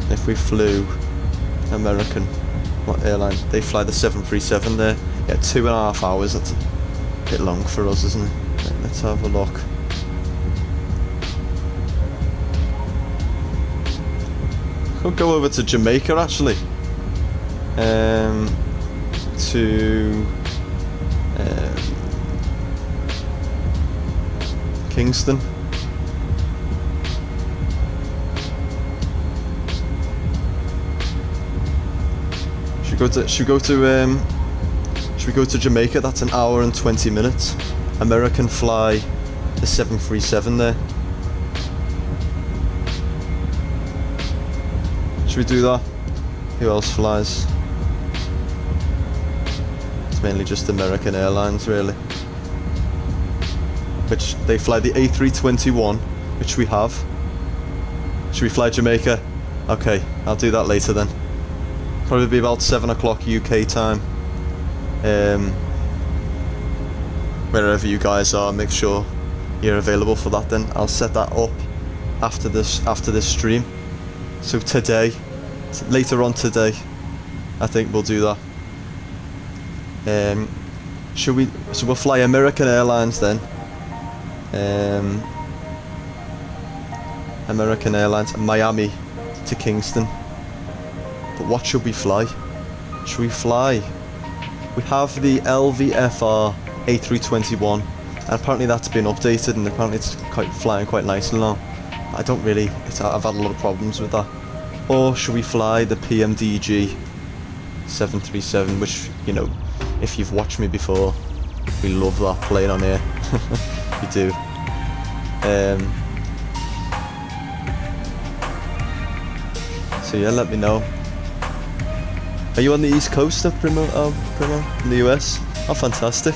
If we flew American, what airline? They fly the 737 there. Yeah, 2.5 hours, that's a bit long for us, isn't it? Right, let's have a look. We'll go over to Jamaica actually. To Kingston. Should we go to Jamaica? That's 1 hour and 20 minutes. American fly the 737 there. Should we do that? Who else flies? It's mainly just American Airlines really. Which they fly the A321, which we have. Should we fly Jamaica? Okay, I'll do that later then. Probably be about 7 o'clock UK time. Wherever you guys are, make sure you're available for that then. I'll set that up after this stream. So today, later on today, I think we'll do that. So we'll fly American Airlines then. American Airlines, Miami to Kingston. But what should we fly? Should we fly? We have the LVFR A321, and apparently that's been updated, and apparently it's flying quite nicely now. I've had a lot of problems with that. Or should we fly the PMDG 737, which, you know, if you've watched me before, we love that plane on here. We do. So yeah, let me know. Are you on the East Coast of Primo, in the US? Oh, fantastic.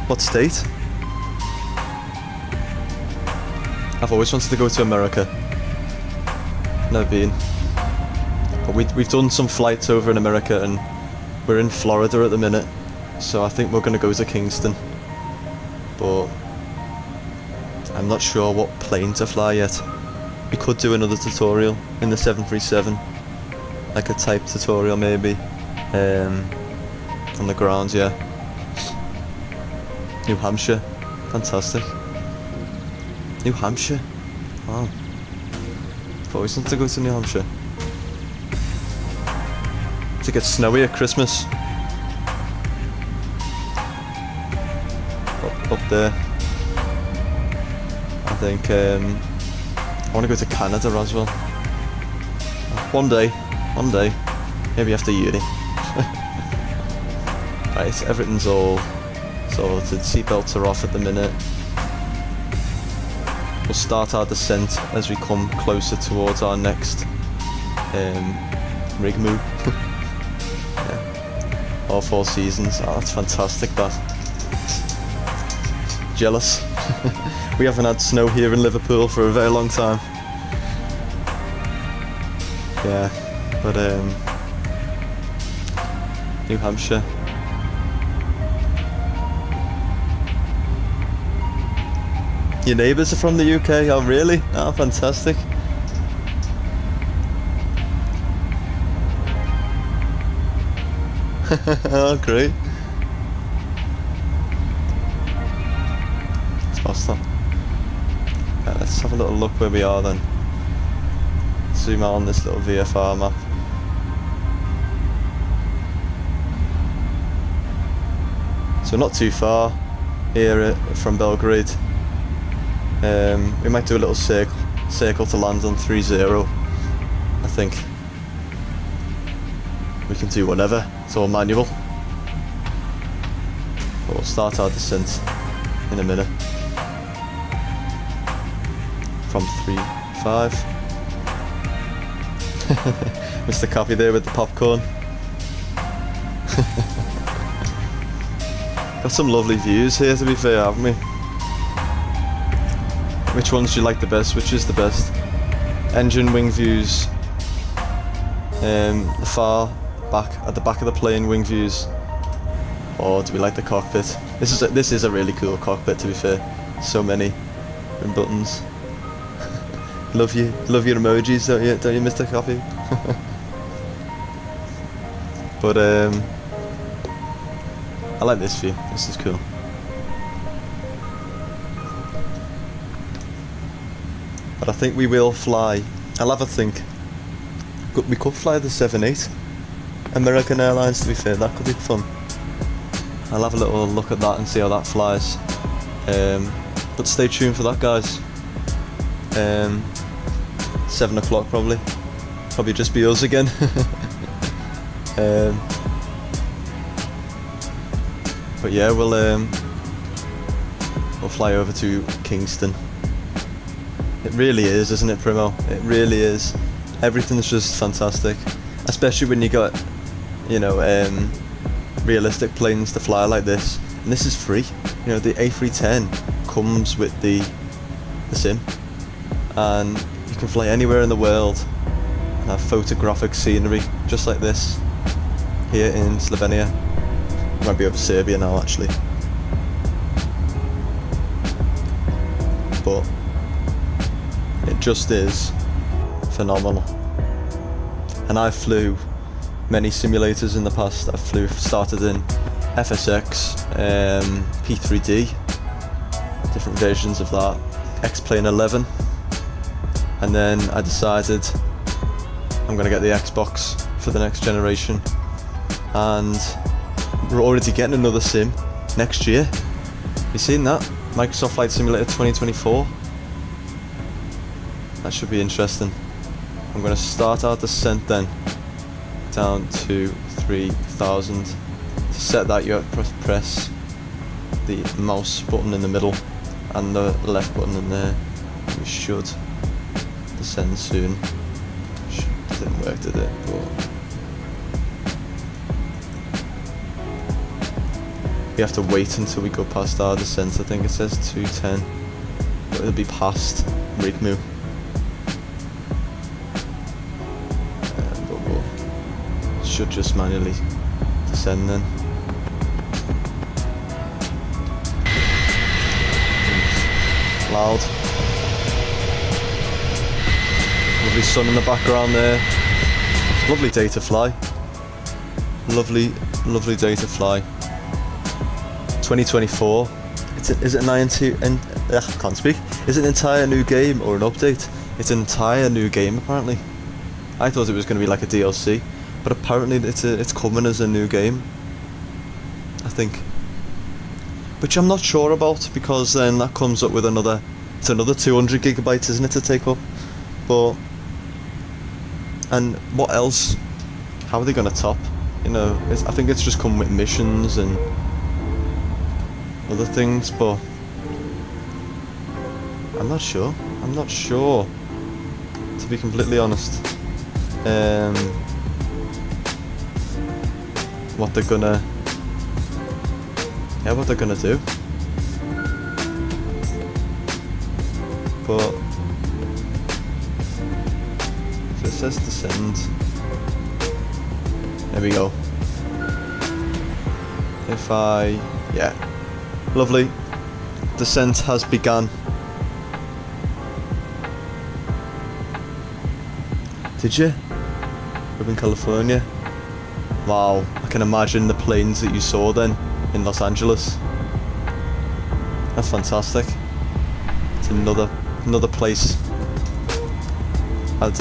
What state? I've always wanted to go to America. Never been. But we've done some flights over in America, and we're in Florida at the minute. So I think we're going to go to Kingston. But I'm not sure what plane to fly yet. We could do another tutorial in the 737. Like a type tutorial maybe. On the ground, yeah. New Hampshire. Fantastic. New Hampshire. Wow. Thought we wanted to go to New Hampshire. To get snowy at Christmas. Up there. I think I want to go to Canada as well. One day, maybe after uni. Right, everything's all sorted. Seatbelts are off at the minute. We'll start our descent as we come closer towards our next rig move. Yeah. All 4 seasons. Oh, that's fantastic, that. Jealous. We haven't had snow here in Liverpool for a very long time. Yeah, but New Hampshire. Your neighbours are from the UK? Oh really? Oh, fantastic. Oh, great. What's that? Right, let's have a little look where we are then. Zoom out on this little VFR map. So not too far here from Belgrade. We might do a little circle to land on 30. I think we can do whatever. It's all manual. But we'll start our descent in a minute. From 3.5. Mr. Coffee there with the popcorn. Got some lovely views here, to be fair, haven't we? Which ones do you like the best? Which is the best? Engine wing views. The far back, at the back of the plane, wing views. Or do we like the cockpit? This is a really cool cockpit, to be fair. So many buttons. Love your emojis, don't you, Mr. Coffee? But I like this view. This is cool. But I think we will fly. I'll have a think. We could fly the 78 American Airlines, to be fair. That could be fun. I'll have a little look at that and see how that flies. But stay tuned for that, guys. 7 o'clock probably. Probably just be us again. But yeah, we'll fly over to Kingston. It really is, isn't it, Primo? It really is. Everything's just fantastic, especially when you got, you know, realistic planes to fly like this. And this is free. You know, the A310 comes with the sim, and you can fly anywhere in the world and have photographic scenery just like this here in Slovenia. Might be over Serbia now, actually. But it just is phenomenal. And I flew many simulators in the past. I started in FSX, P3D, different versions of that, X-Plane 11, and then I decided I'm going to get the Xbox for the next generation, and we're already getting another sim next year. You seen that? Microsoft Flight Simulator 2024. That should be interesting. I'm going to start our descent then down to 3,000. To set that, you have to press the mouse button in the middle and the left button in there. We should descend soon. Didn't work, did it? But we have to wait until we go past our descent. I think it says 210, but it'll be past Rigmu. But we should just manually descend then. Loud. Lovely sun in the background there. Lovely day to fly. Lovely day to fly. 2024. Is it an I can't speak. Is it an entire new game or an update? It's an entire new game apparently. I thought it was going to be like a DLC, but apparently it's coming as a new game, I think. Which I'm not sure about, because then that comes up with another 200 gigabytes, isn't it, to take up? But, and what else? How are they going to top? You know, I think it's just come with missions and other things, but I'm not sure. To be completely honest. What they're gonna do. But so it says descend. There we go. Yeah. Lovely. Descent has begun. Did you? We're in California. Wow, I can imagine the planes that you saw then in Los Angeles. That's fantastic. It's another place I'd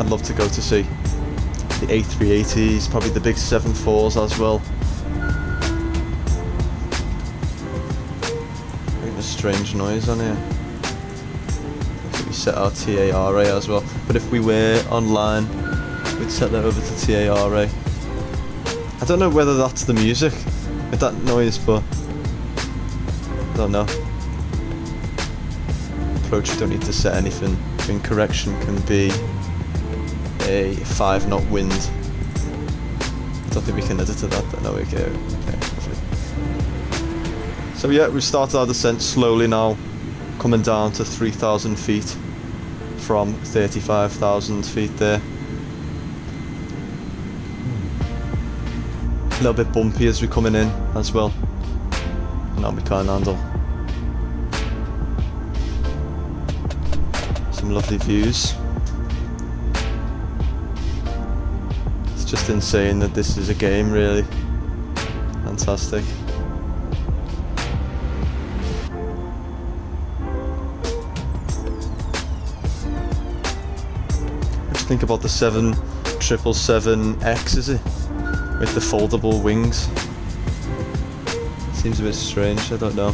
love to go to see. The A380s, probably the big 74s as well. Making a strange noise on here. We set our TARA as well, but if we were online, we'd set that over to TARA. I don't know whether that's the music with that noise, but I don't know. Approach, you don't need to set anything. Wind correction can be a 5 knot wind. I don't think we can edit to that. No, we can. Okay, lovely. So yeah, we've started our descent slowly now, coming down to 3,000 feet from 35,000 feet there. A little bit bumpy as we're coming in as well. Now we can't handle. Some lovely views. It's just insane that this is a game, really. Fantastic. What do you think about the 777X, is it? With the foldable wings. Seems a bit strange, I don't know.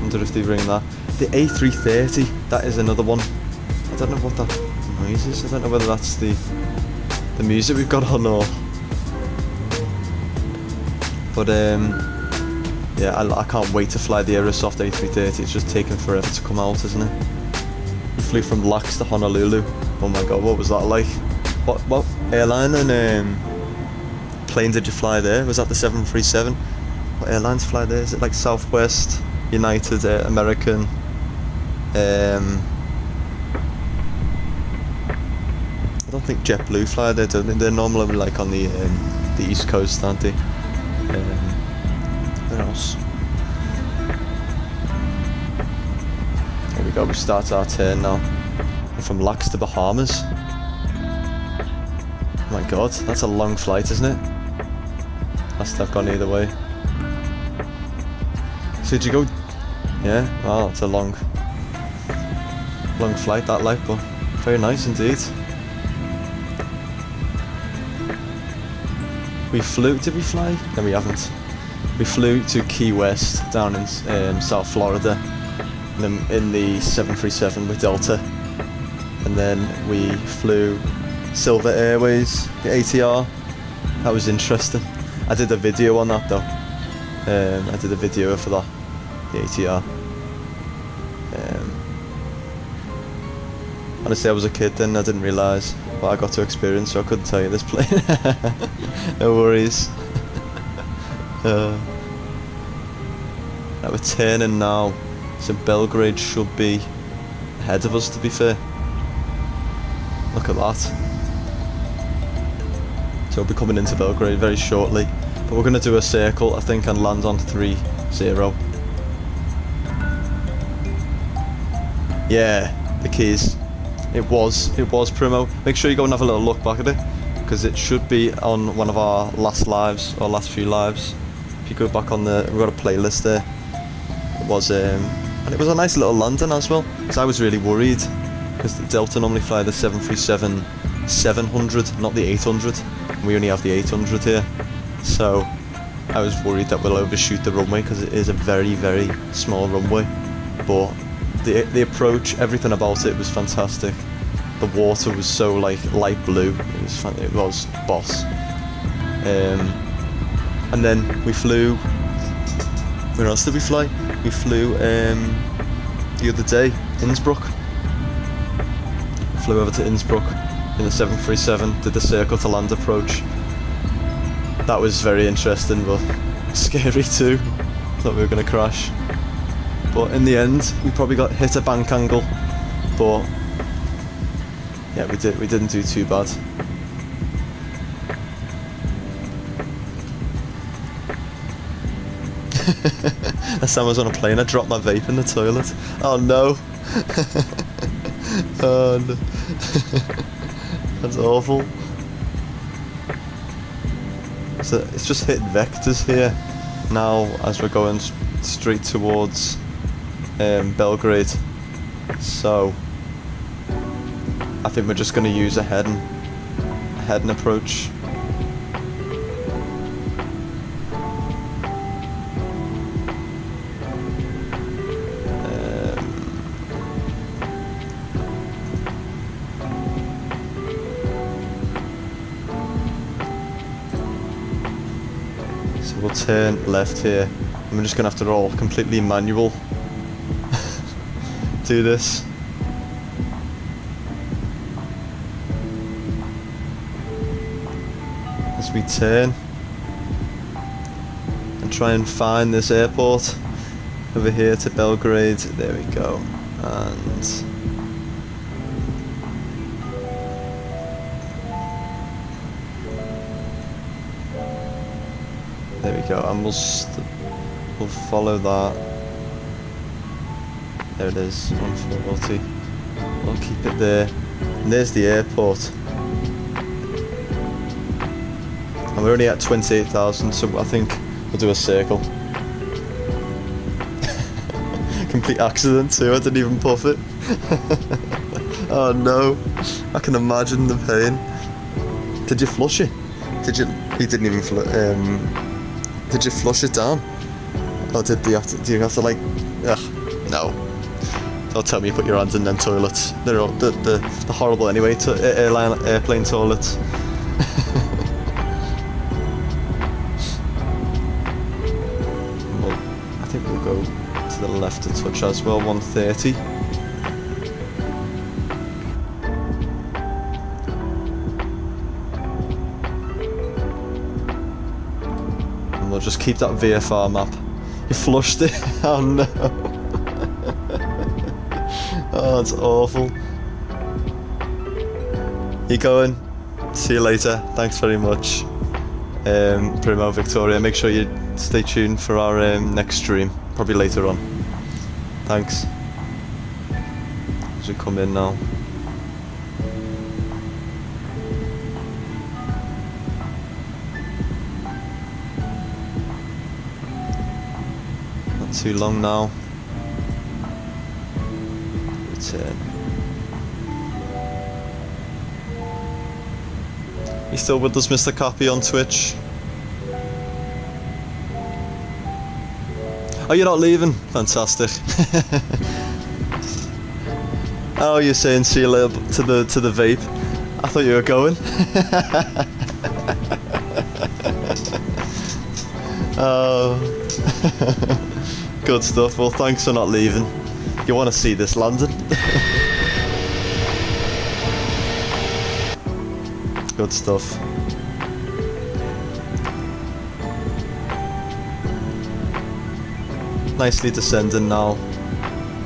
Wonder if they bring that. The A330, that is another one. I don't know what that noise is. I don't know whether that's the music we've got on or... But yeah, I can't wait to fly the Aerosoft A330. It's just taken forever to come out, isn't it? We flew from Lax to Honolulu. Oh my god, what was that like? What airline and plane did you fly there? Was that the 737? What airlines fly there? Is it like Southwest, United, American? I don't think JetBlue fly there, don't they? They're normally like on the East Coast, aren't they? Where else? There we go, we start our turn now. From Lax to Bahamas. Oh my god, that's a long flight, isn't it? Must have gone either way. So did you go? Yeah, wow, it's a long flight that, like, but very nice indeed. We flew, did we fly? No, we haven't. We flew to Key West down in South Florida in the 737 with Delta. And then we flew Silver Airways, the ATR. That was interesting. I did a video on that though. I did a video for that, the ATR. Honestly, I was a kid then, I didn't realise what I got to experience, so I couldn't tell you this plane. No worries. Now we're turning now, so Belgrade should be ahead of us, to be fair. Look at that. So we'll be coming into Belgrade very shortly. But we're going to do a circle, I think, and land on 3-0. Yeah, the keys. It was Primo. Make sure you go and have a little look back at it. because it should be on one of our last lives, or last few lives. If you go back on we've got a playlist there. It was, and it was a nice little landing as well, because I was really worried, because the Delta normally fly the 737-700, not the 800, and we only have the 800 here, so I was worried that we'll overshoot the runway, because it is a very, very small runway, but the approach, everything about it was fantastic. The water was so like light blue, it was boss. And then we flew, where else did we fly? We flew the other day, Innsbruck. Flew over to Innsbruck in the 737, did the circle to land approach. That was very interesting, but scary too. Thought we were going to crash. But in the end, we probably got hit a bank angle, but yeah, we didn't do too bad. Last time I was on a plane, I dropped my vape in the toilet. Oh no! Oh no! That's awful. So it's just hit vectors here now as we're going straight towards Belgrade. So I think we're just going to use a heading approach. So we'll turn left here, and we're just going to have to roll completely manual. Do this. As we turn and try and find this airport over here to Belgrade. There we go. And there we go. And we'll follow that. There it is, 140. We'll keep it there. And there's the airport. And we're only at 28,000, so I think we'll do a circle. Complete accident too, I didn't even puff it. Oh no, I can imagine the pain. Did you flush it? You didn't even did you flush it down? Or do you have to like, ugh, no. Don't tell me you put your hands in them toilets. They're horrible anyway, airplane toilets. Well, I think we'll go to the left a touch as well, 130. And we'll just keep that VFR map. You flushed it? Oh no. Oh, it's awful. You going? See you later. Thanks very much. Primo Victoria. Make sure you stay tuned for our next stream. Probably later on. Thanks. As we come in now. Not too long now. Return. You still with us, Mr. Copy, on Twitch? Oh, you're not leaving? Fantastic. Oh, you're saying see you later to the vape. I thought you were going. Oh. Good stuff. Well, thanks for not leaving. You want to see this landing? Good stuff. Nicely descending now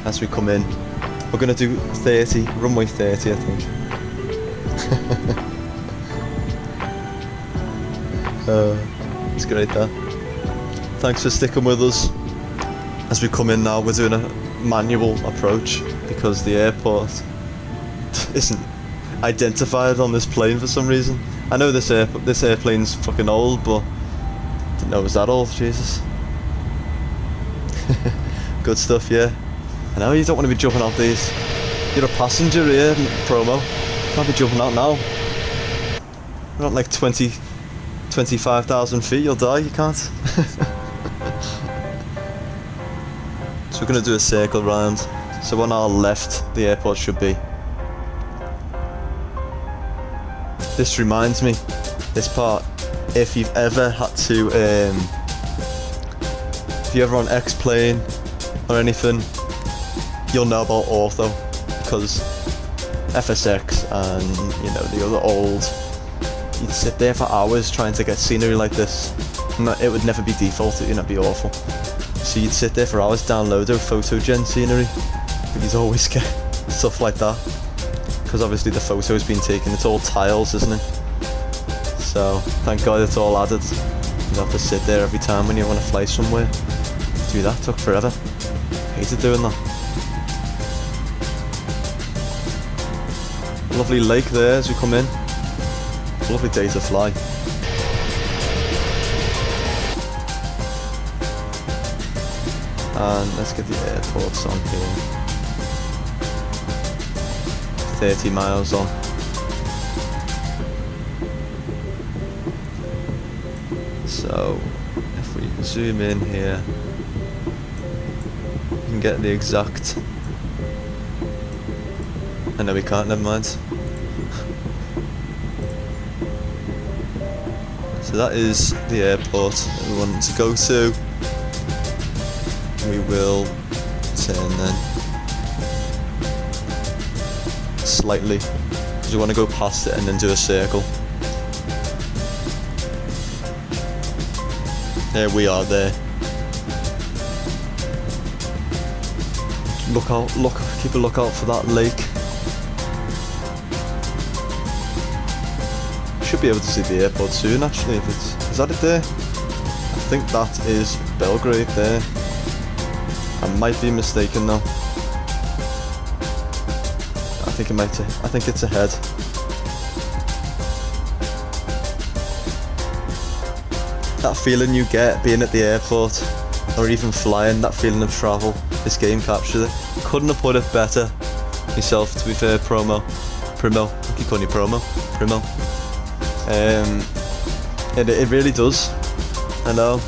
as we come in. We're going to do 30, runway 30 I think. It's great that. Thanks for sticking with us. As we come in now, we're doing a manual approach because the airport isn't identified on this plane for some reason. I know this airplane's fucking old, but didn't know it was that old. Jesus. Good stuff, yeah. I know you don't want to be jumping out these. You're a passenger here, promo. Can't be jumping out now. You're not like 25,000 feet. You'll die. You can't. So we're gonna do a circle round. So on our left, the airport should be. This reminds me, this part, if you've ever had to, if you're ever on X-Plane or anything, you'll know about ortho, because FSX and, you know, the other old, you'd sit there for hours trying to get scenery like this, and it would never be default, it'd be awful. So you'd sit there for hours, download their photogen scenery, but you'd always get stuff like that. Because obviously the photo's been taken, it's all tiles, isn't it? So thank God it's all added. You don't have to sit there every time when you want to fly somewhere. Do that, took forever. Hated doing that. Lovely lake there as we come in. Lovely day to fly. And let's get the airports on here. 30 miles on. So if we zoom in here, you can get the exact. I know we can't, never mind. So that is the airport that we want to go to. We will turn then slightly, because we want to go past it and then do a circle. There we are there. Look out, keep a lookout for that lake. Should be able to see the airport soon actually, if it's, is that it there? I think that is Belgrade there. I might be mistaken though. I think it's ahead. That feeling you get being at the airport, or even flying, that feeling of travel, this game captured it. Couldn't have put it better myself, to be fair, Primo. I keep calling you Primo. It really does. I know.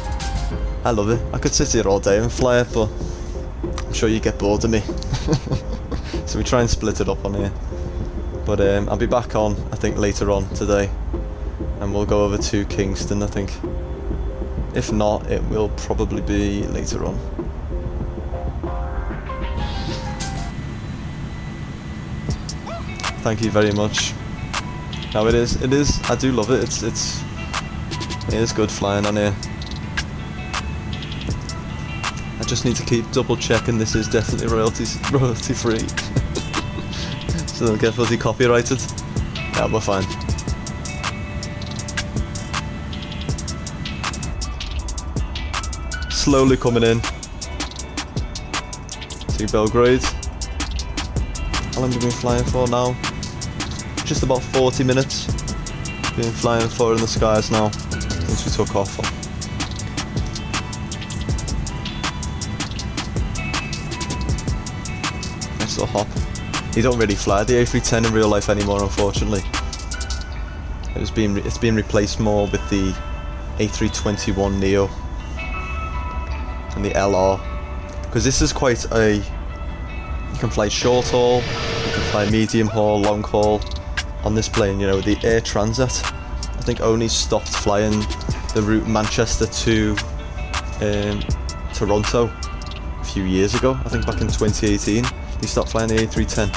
I love it. I could sit here all day and fly it, but I'm sure you get bored of me. So we try and split it up on here. But I'll be back on, I think, later on today. And we'll go over to Kingston, I think. If not, it will probably be later on. Thank you very much. No, it is, I do love it. It is good flying on here. I just need to keep double checking this is definitely royalty free. So don't get fuzzy copyrighted. Yeah, we're fine. Slowly coming in to Belgrade. How long have we been flying for now? Just about 40 minutes. Been flying forward in the skies now since we took off. Nice little hop. You don't really fly the A310 in real life anymore, unfortunately. It's been replaced more with the A321neo and the LR, because this is quite a. You can fly short haul, you can fly medium haul, long haul on this plane. You know, the Air Transat, I think, only stopped flying the route Manchester to Toronto a few years ago. I think back in 2018 he stopped flying the A310.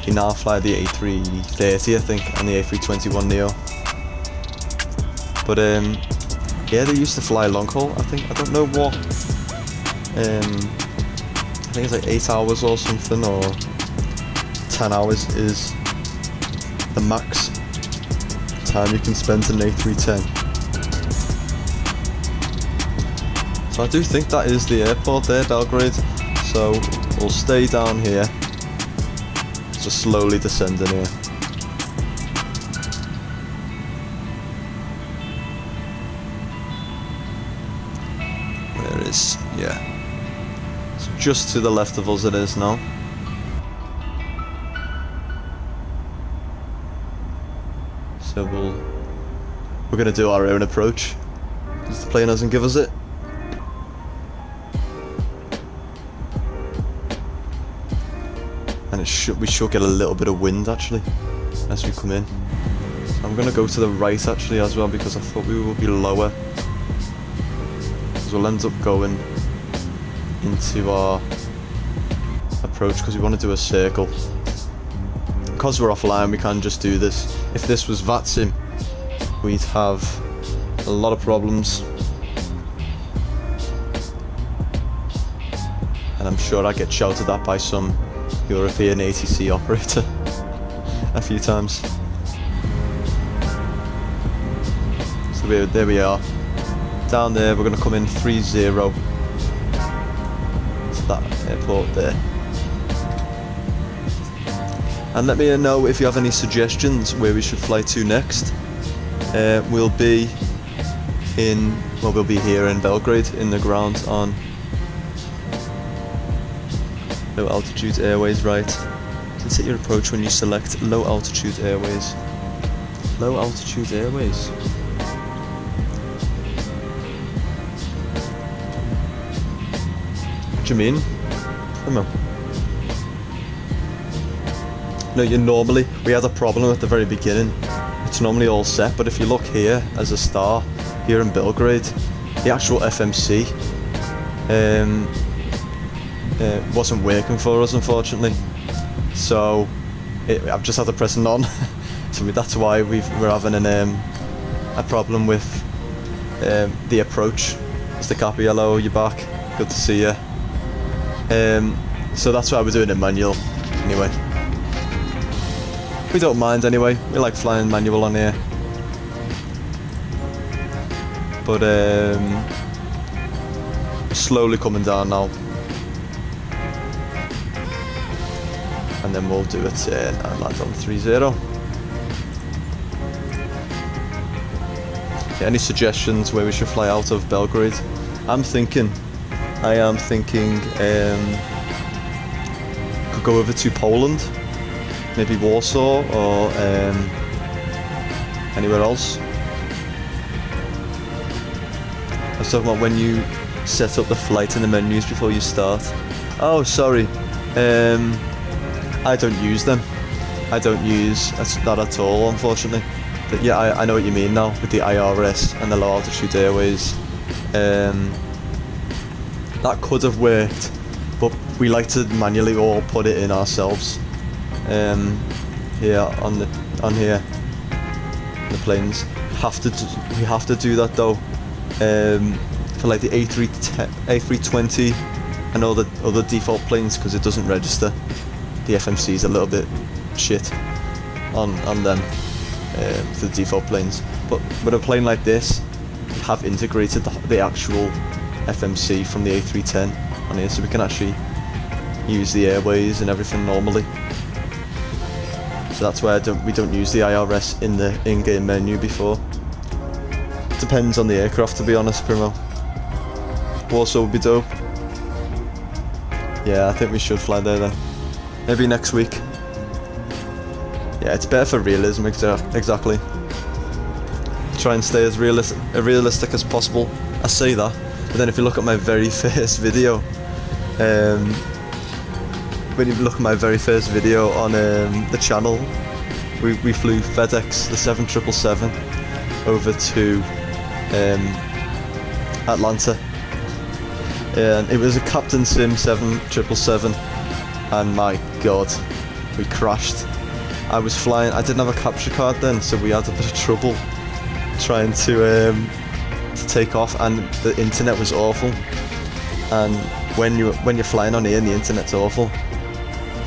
He now fly the A330, I think, and the A321neo. But yeah, they used to fly long haul. I think, I don't know what. I think it's like 8 hours or something, or 10 hours is the max time you can spend in an A310. So I do think that is the airport there, Belgrade. So we'll stay down here, just slowly descending here. is, yeah. So just to the left of us it is now. So we're gonna do our own approach, because the plane doesn't give us it. And we should get a little bit of wind actually as we come in. So I'm gonna go to the right actually as well, because I thought we would be lower. So we'll end up going into our approach because we want to do a circle. Because we're offline, we can't just do this. If this was VATSIM, we'd have a lot of problems. And I'm sure I'd get shouted at by some European ATC operator a few times. So there we are. Down there, we're going to come in 30 to that airport there. And let me know if you have any suggestions where we should fly to next. We'll be here in Belgrade, in the ground on low altitude airways, right? You can set your approach when you select low altitude airways. Low altitude airways. What do you mean? Come on. No, we had a problem at the very beginning. It's normally all set, but if you look here as a star, here in Belgrade, the actual FMC wasn't working for us, unfortunately. So I've just had to press none. So that's why we're having a problem with the approach. Mr. Capiello, you're back. Good to see you. So that's why we're doing it manual. Anyway, we don't mind anyway. We like flying manual on here. But slowly coming down now. And then we'll do it and land on 30. Yeah, any suggestions where we should fly out of Belgrade? I am thinking could go over to Poland, maybe Warsaw or anywhere else. I was talking about when you set up the flight in the menus before you start. Oh, sorry. I don't use them. I don't use that at all, unfortunately. But yeah, I know what you mean now with the IRS and the low altitude airways. That could have worked, but we like to manually all put it in ourselves. Here on the planes, we have to do that though. For like the A310, A320 and all the other default planes, because it doesn't register. The FMC is a little bit shit on them for the default planes. But with a plane like this, we have integrated the actual FMC from the A310 on here, so we can actually use the airways and everything normally. So that's why we don't use the IRS in the in-game menu before. Depends on the aircraft, to be honest, Primo. Warsaw would be dope. Yeah, I think we should fly there then. Maybe next week. Yeah, it's better for realism, exactly. Try and stay as realistic as possible. I say that, but then if you look at my very first video, when you look at my very first video on the channel, we flew FedEx, the 7777, over to Atlanta. And it was a Captain Sim 7777, and my god, we crashed. I was flying, I didn't have a capture card then, so we had a bit of trouble trying to take off, and the internet was awful. And when you're flying on here and the internet's awful,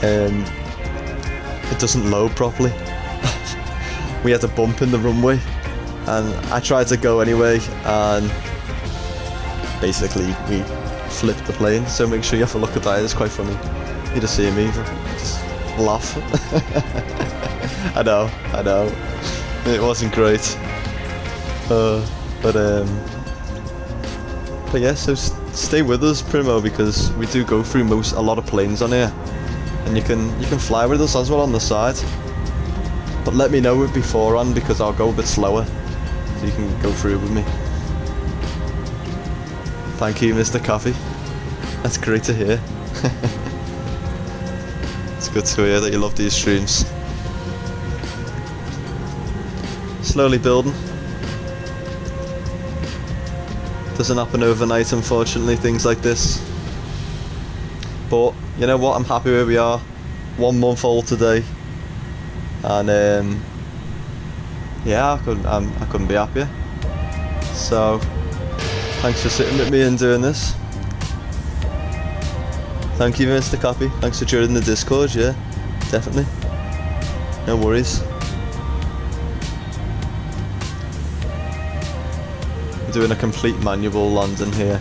it doesn't load properly. We had a bump in the runway, and I tried to go anyway, and basically we flipped the plane. So make sure you have a look at that, it's quite funny. You just see me just laugh. I know, it wasn't great. But yeah, so stay with us, Primo, because we do go through a lot of planes on here, and you can fly with us as well on the side. But let me know beforehand, because I'll go a bit slower, so you can go through with me. Thank you, Mr. Coffee. That's great to hear. It's good to hear that you love these streams. Slowly building. Doesn't happen overnight, unfortunately, things like this. But you know what? I'm happy where we are. 1 month old today, and yeah, I couldn't be happier. So thanks for sitting with me and doing this. Thank you, Mr. Copy. Thanks for joining the Discord. Yeah, definitely. No worries. We're doing a complete manual landing here.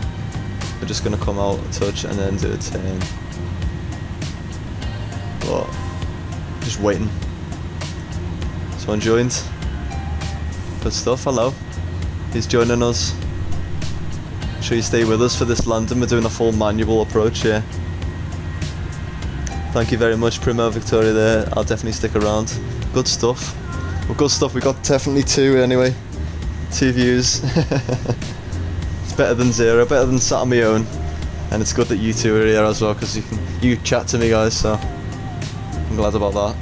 We're just going to come out a touch and then do a turn. But just waiting. Someone joined. Good stuff. Hello. He's joining us. Make sure you stay with us for this landing. We're doing a full manual approach here. Thank you very much, Primo Victoria there. I'll definitely stick around. Good stuff. Well, good stuff. We got definitely 2 anyway. 2 views. It's better than 0, better than sat on my own. And it's good that you 2 are here as well, because you chat to me, guys, so I'm glad about that.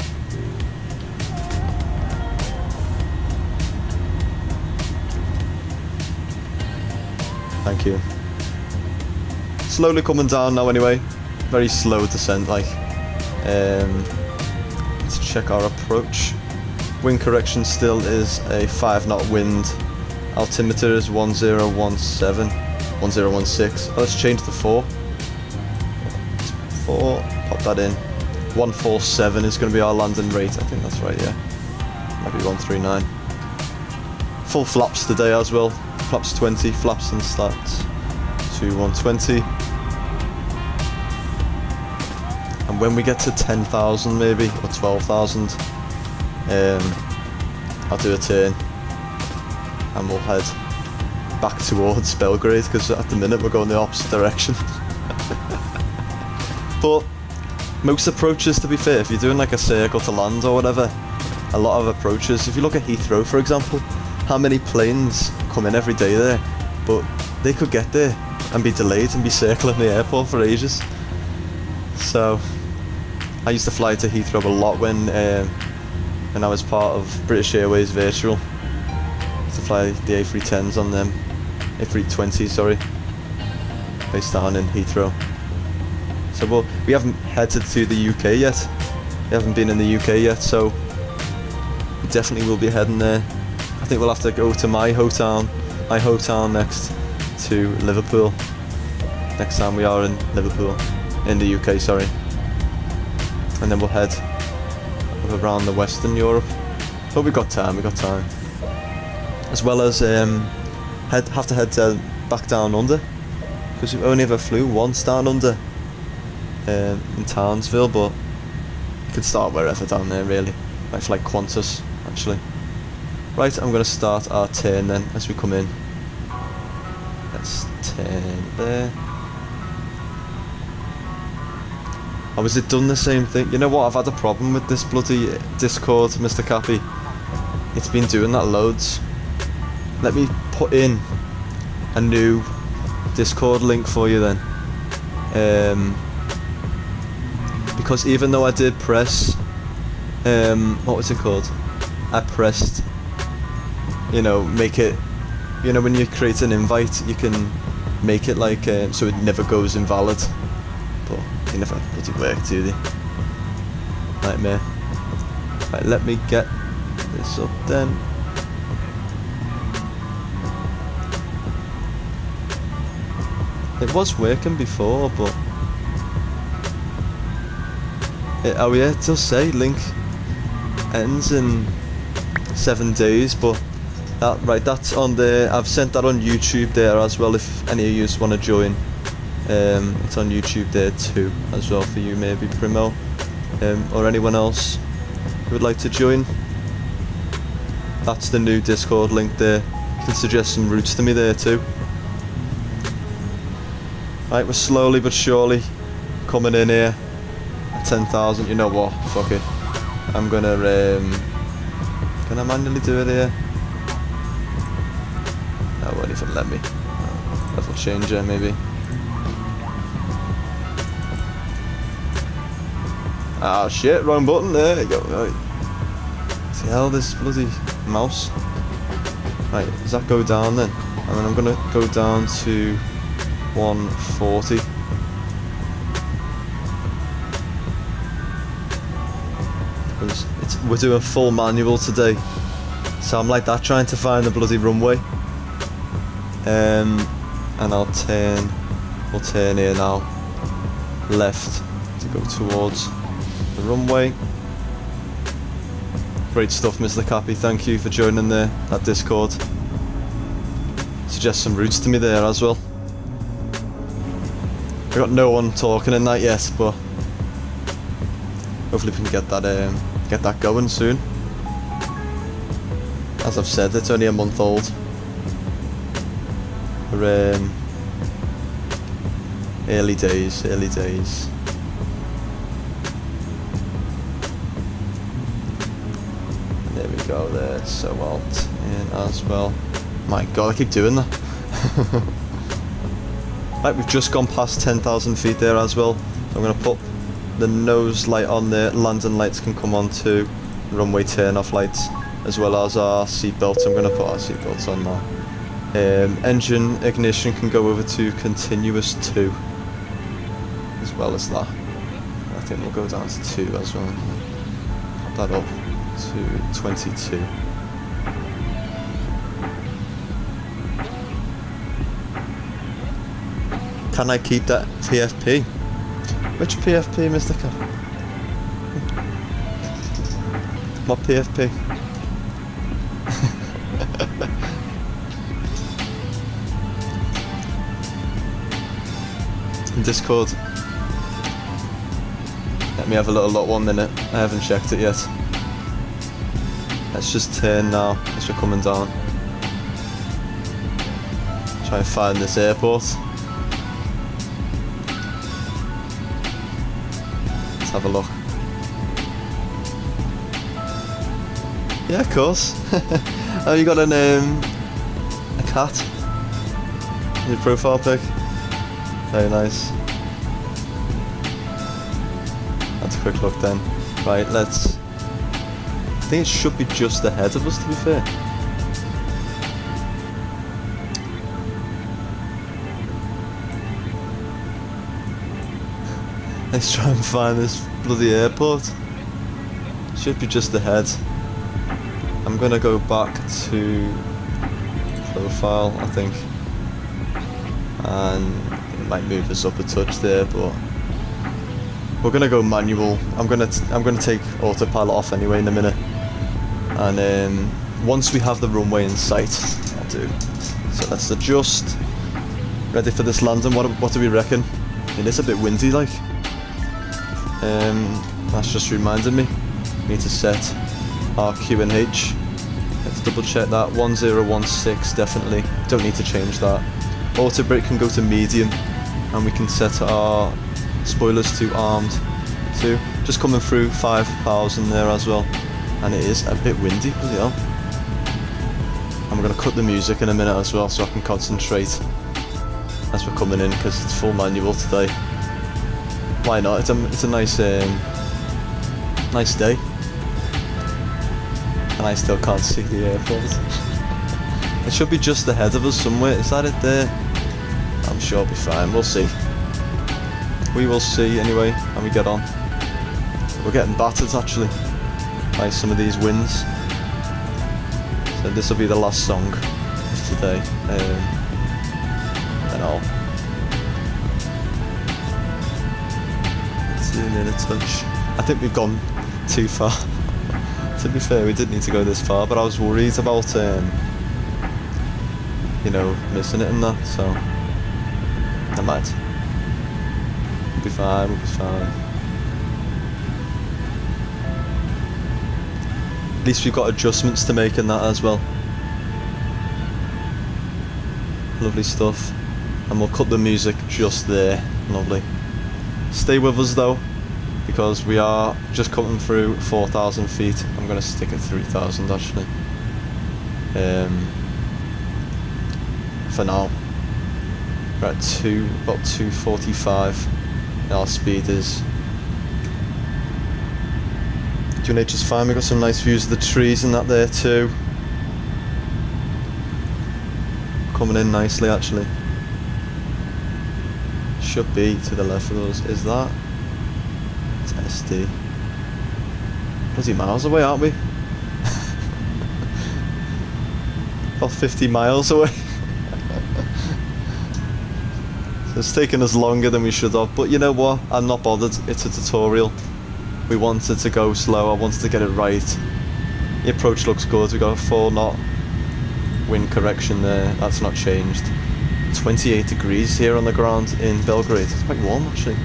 Thank you. Slowly coming down now anyway. Very slow descent, like. Let's check our approach. Wind correction still is a 5 knot wind. Altimeter is 1017, 1016. Oh, let's change to 4. 4, pop that in. 147 is going to be our landing rate. I think that's right, yeah. Maybe 139. Full flaps today as well. Flaps 20, flaps and stats to 120. And when we get to 10,000 maybe, or 12,000, I'll do a turn and we'll head back towards Belgrade, because at the minute we're going the opposite direction. But most approaches, to be fair, if you're doing like a circle to land or whatever, a lot of approaches, if you look at Heathrow for example, how many planes come in every day there, but they could get there and be delayed and be circling the airport for ages. So I used to fly to Heathrow a lot when I was part of British Airways Virtual. I used to fly the A310s on them, A320, sorry, based down in Heathrow. So we haven't headed to the UK yet. We haven't been in the UK yet, so we definitely will be heading there. I think we'll have to go to my hometown next to Liverpool. Next time we are in Liverpool, in the UK, sorry. And then we'll head around the Western Europe. But we've got time, As well as have to head back down under, because we've only ever flew once down under in Townsville, but you could start wherever down there really. Like fly Qantas actually. Right, I'm going to start our turn then as we come in. Let's turn there. Oh, has it done the same thing? You know what, I've had a problem with this bloody Discord, Mr. Cappy. It's been doing that loads. Let me put in a new Discord link for you then. Because even though I did press, what was it called? I pressed, make it, when you create an invite, you can make it like, so it never goes invalid. But they never bloody work, do they? Nightmare. Right, let me get this up then. It was working before, but oh yeah, it does say link ends in 7 days, but that's on there. I've sent that on YouTube there as well, if any of you want to join. It's on YouTube there too as well for you, maybe Primo, or anyone else who would like to join. That's the new Discord link there. You can suggest some routes to me there too. Right, we're slowly but surely coming in here at 10,000. You know what? Fuck it. I'm gonna can I manually do it here? No, it won't even let me. Level changer maybe. Ah shit, wrong button. There you go. Right. See hell, this bloody mouse. Right, does that go down then? And then I'm gonna go down to 140. Because we're doing full manual today, so I'm like that trying to find the bloody runway. And we'll turn here now, left to go towards the runway. Great stuff, Mr. Cappy. Thank you for joining that Discord. Suggest some routes to me there as well. I got no one talking in that yet, but hopefully we can get that going soon. As I've said, it's only a month old. We're early days. There we go. There, so alt in as well. My God, I keep doing that. Right, we've just gone past 10,000 feet there as well. I'm going to put the nose light on there, landing lights can come on too, runway turn off lights, as well as our seat belts. I'm going to put our seat belts on now. Engine ignition can go over to continuous 2, as well as that. I think we'll go down to 2 as well. Pop that up to 22. Can I keep that PFP? Which PFP, Mr. Cap? What PFP? Discord. Let me have a little look 1 minute. I haven't checked it yet. Let's just turn now as we're coming down. Try and find this airport. Have a look. Yeah, of course. Oh, you got a cat? Your profile pic? Very nice. That's a quick look then. Right, let's... I think it should be just ahead of us, to be fair. Let's try and find this bloody airport. Should be just ahead. I'm gonna go back to profile, I think, and it might move us up a touch there, but we're gonna go manual. I'm gonna take autopilot off anyway in a minute, and once we have the runway in sight, I'll do. So let's adjust. Ready for this landing? What do we reckon? It is a bit windy, like. That's just reminded me. We need to set our QNH. Let's double check that. 1016 definitely. Don't need to change that. Auto brake can go to medium, and we can set our spoilers to armed too. Just coming through 5,000 there as well, and it is a bit windy. Bloody hell. I'm gonna cut the music in a minute as well, so I can concentrate as we're coming in, because it's full manual today. Why not? It's a nice nice day, and I still can't see the airport. It should be just ahead of us somewhere. Is that it there? I'm sure it'll be fine. We'll see. We will see anyway, and we get on. We're getting battered actually by some of these winds. So this will be the last song of today, and I'll zoom in a touch. I think we've gone too far. To be fair, we didn't need to go this far, but I was worried about you know, missing it and that, so I might. We'll be fine, we'll be fine. At least we've got adjustments to make in that as well. Lovely stuff. and we'll cut the music just there. Lovely. Stay with us though, because we are just coming through 4,000 feet. I'm going to stick at 3,000 actually. For now. We're at about 245. Our speed is. Nature's fine. We've got some nice views of the trees and that there too. Coming in nicely actually. Should be to the left of us. Is that? It's SD. Bloody miles away, aren't we? About 50 miles away. So it's taken us longer than we should have, but you know what? I'm not bothered. It's a tutorial. We wanted to go slow. I wanted to get it right. The approach looks good. We got a 4-knot wind correction there. That's not changed. 28 degrees here on the ground in Belgrade. It's quite warm actually.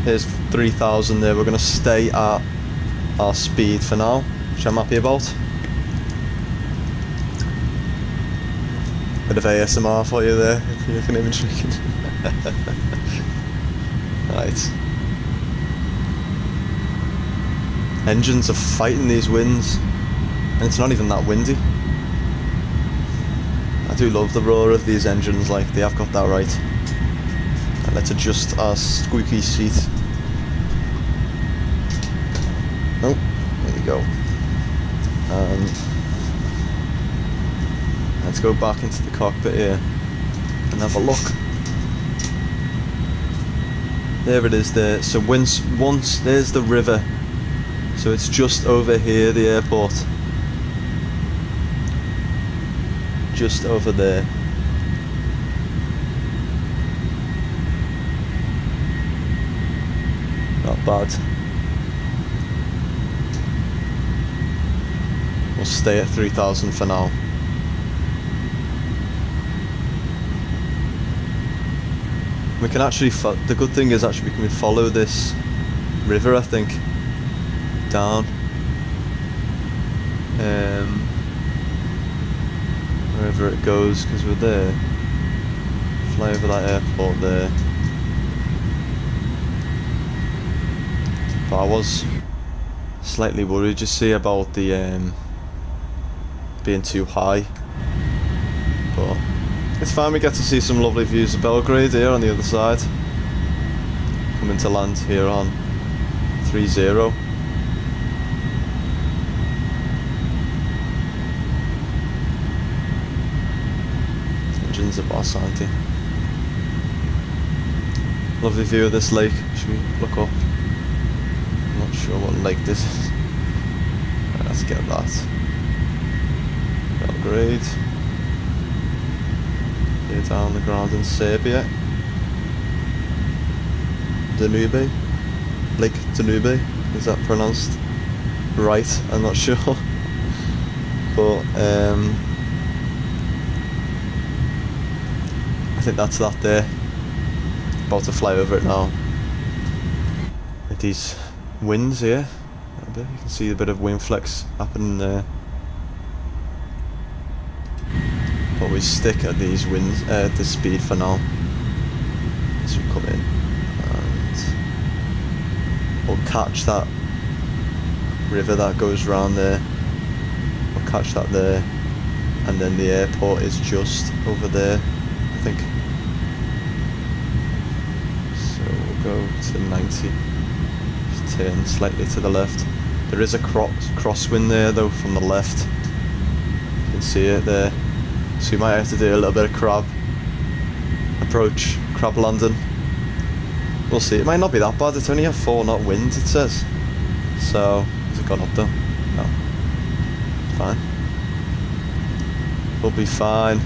Here's 3,000 there. We're going to stay at our speed for now, which I'm happy about. Bit of ASMR for you there, if you can imagine. Right. Engines are fighting these winds, and it's not even that windy. I do love the roar of these engines, like they have got that right. And let's adjust our squeaky seat. Oh, there you go. Let's go back into the cockpit here and have a look. There it is there. So once there's the river. So it's just over here, the airport. Just over there. Not bad. We'll stay at 3,000 for now. We can actually, the good thing is actually we can follow this river, I think, down. Wherever it goes, because we're there. Fly over that airport there. But I was slightly worried, you see, about the being too high. But it's fine, we get to see some lovely views of Belgrade here on the other side. Coming to land here on 30. Engines are boss, aren't they? Lovely view of this lake. Should we look up? I'm not sure what lake this is. Right, let's get that. Belgrade. Here down the ground in Serbia. Danube. Lake Danube. Is that pronounced right? I'm not sure. But I think that's that there. About to fly over it now. With these winds here. You can see a bit of wind flex happening there. But we stick at these winds, this speed for now. As we come in, and we'll catch that river that goes round there. We'll catch that there, and then the airport is just over there, I think. So we'll go to 90. Just turn slightly to the left. There is a crosswind there though from the left. You can see it there. So you might have to do a little bit of crab landing. We'll see. It might not be that bad. It's only a 4-knot wind, it says. So, has it gone up though? No. Fine. We'll be fine.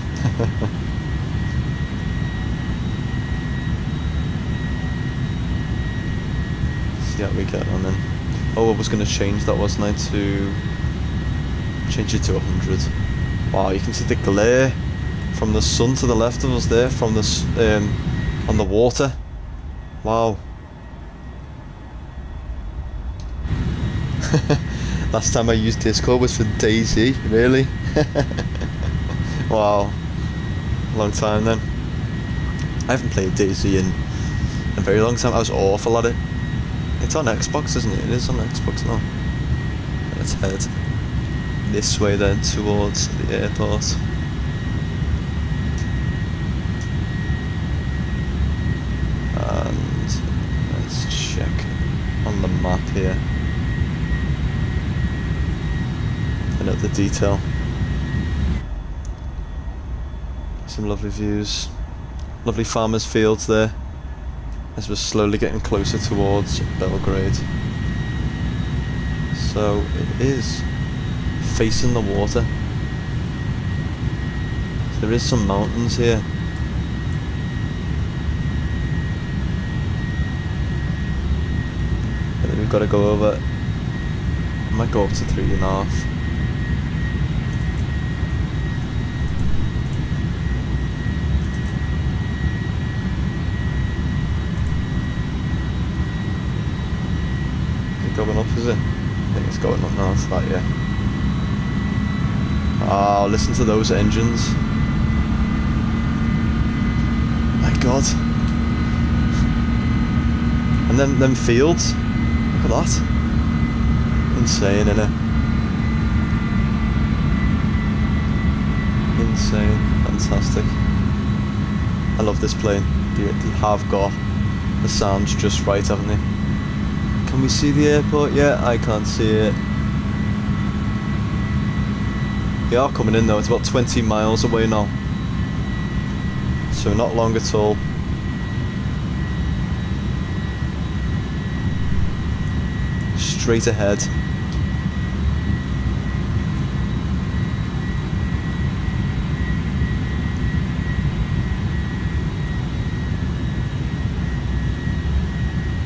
See how we get on then. Oh, I was going to change that, wasn't I? To change it to 100. Wow, you can see the glare from the sun to the left of us there, from this on the water. Wow. Last time I used Discord was for DayZ, really? Wow. Long time then. I haven't played DayZ in a very long time. I was awful at it. It's on Xbox, isn't it? It is on Xbox now. Let's head this way then towards the airport. And let's check on the map here. And at the detail. Some lovely views. Lovely farmers' fields there. As we're slowly getting closer towards Belgrade. So it is facing the water. There is some mountains here. And then we've got to go over. I might go up to 3.5. Going up, is it? I think it's going up now, it's that, yeah. Oh, listen to those engines. My god. And then them fields. Look at that. Insane, innit? Insane. Fantastic. I love this plane. They have got the sounds just right, haven't they? Can we see the airport yet? I can't see it. They are coming in though, it's about 20 miles away now. So not long at all. Straight ahead.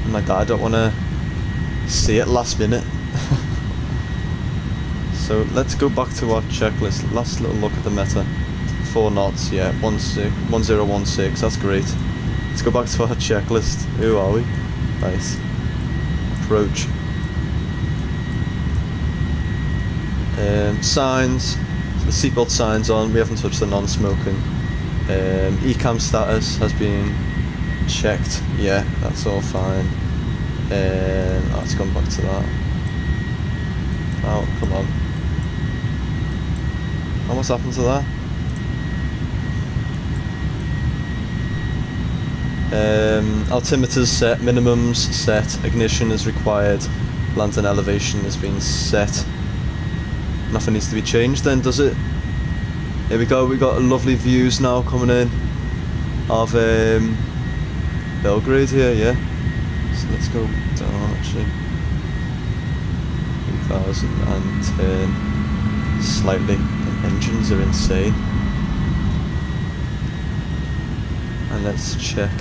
I'm like that, I don't want to see it last minute. So let's go back to our checklist. Last little look at the meta. 4 knots, yeah, 1016, that's great. Let's go back to our checklist. Who are we? Nice. Approach. Signs. The seatbelt signs on. We haven't touched the non-smoking. Ecam status has been checked. Yeah, that's all fine. Let's come back to that. Oh, come on. Oh, what's happened to that? Altimeters set, minimums set, ignition is required, landing elevation has been set. Nothing needs to be changed then, does it? Here we go, we've got lovely views now coming in of Belgrade here, yeah. So let's go down actually. 2010 slightly. The engines are insane. And let's check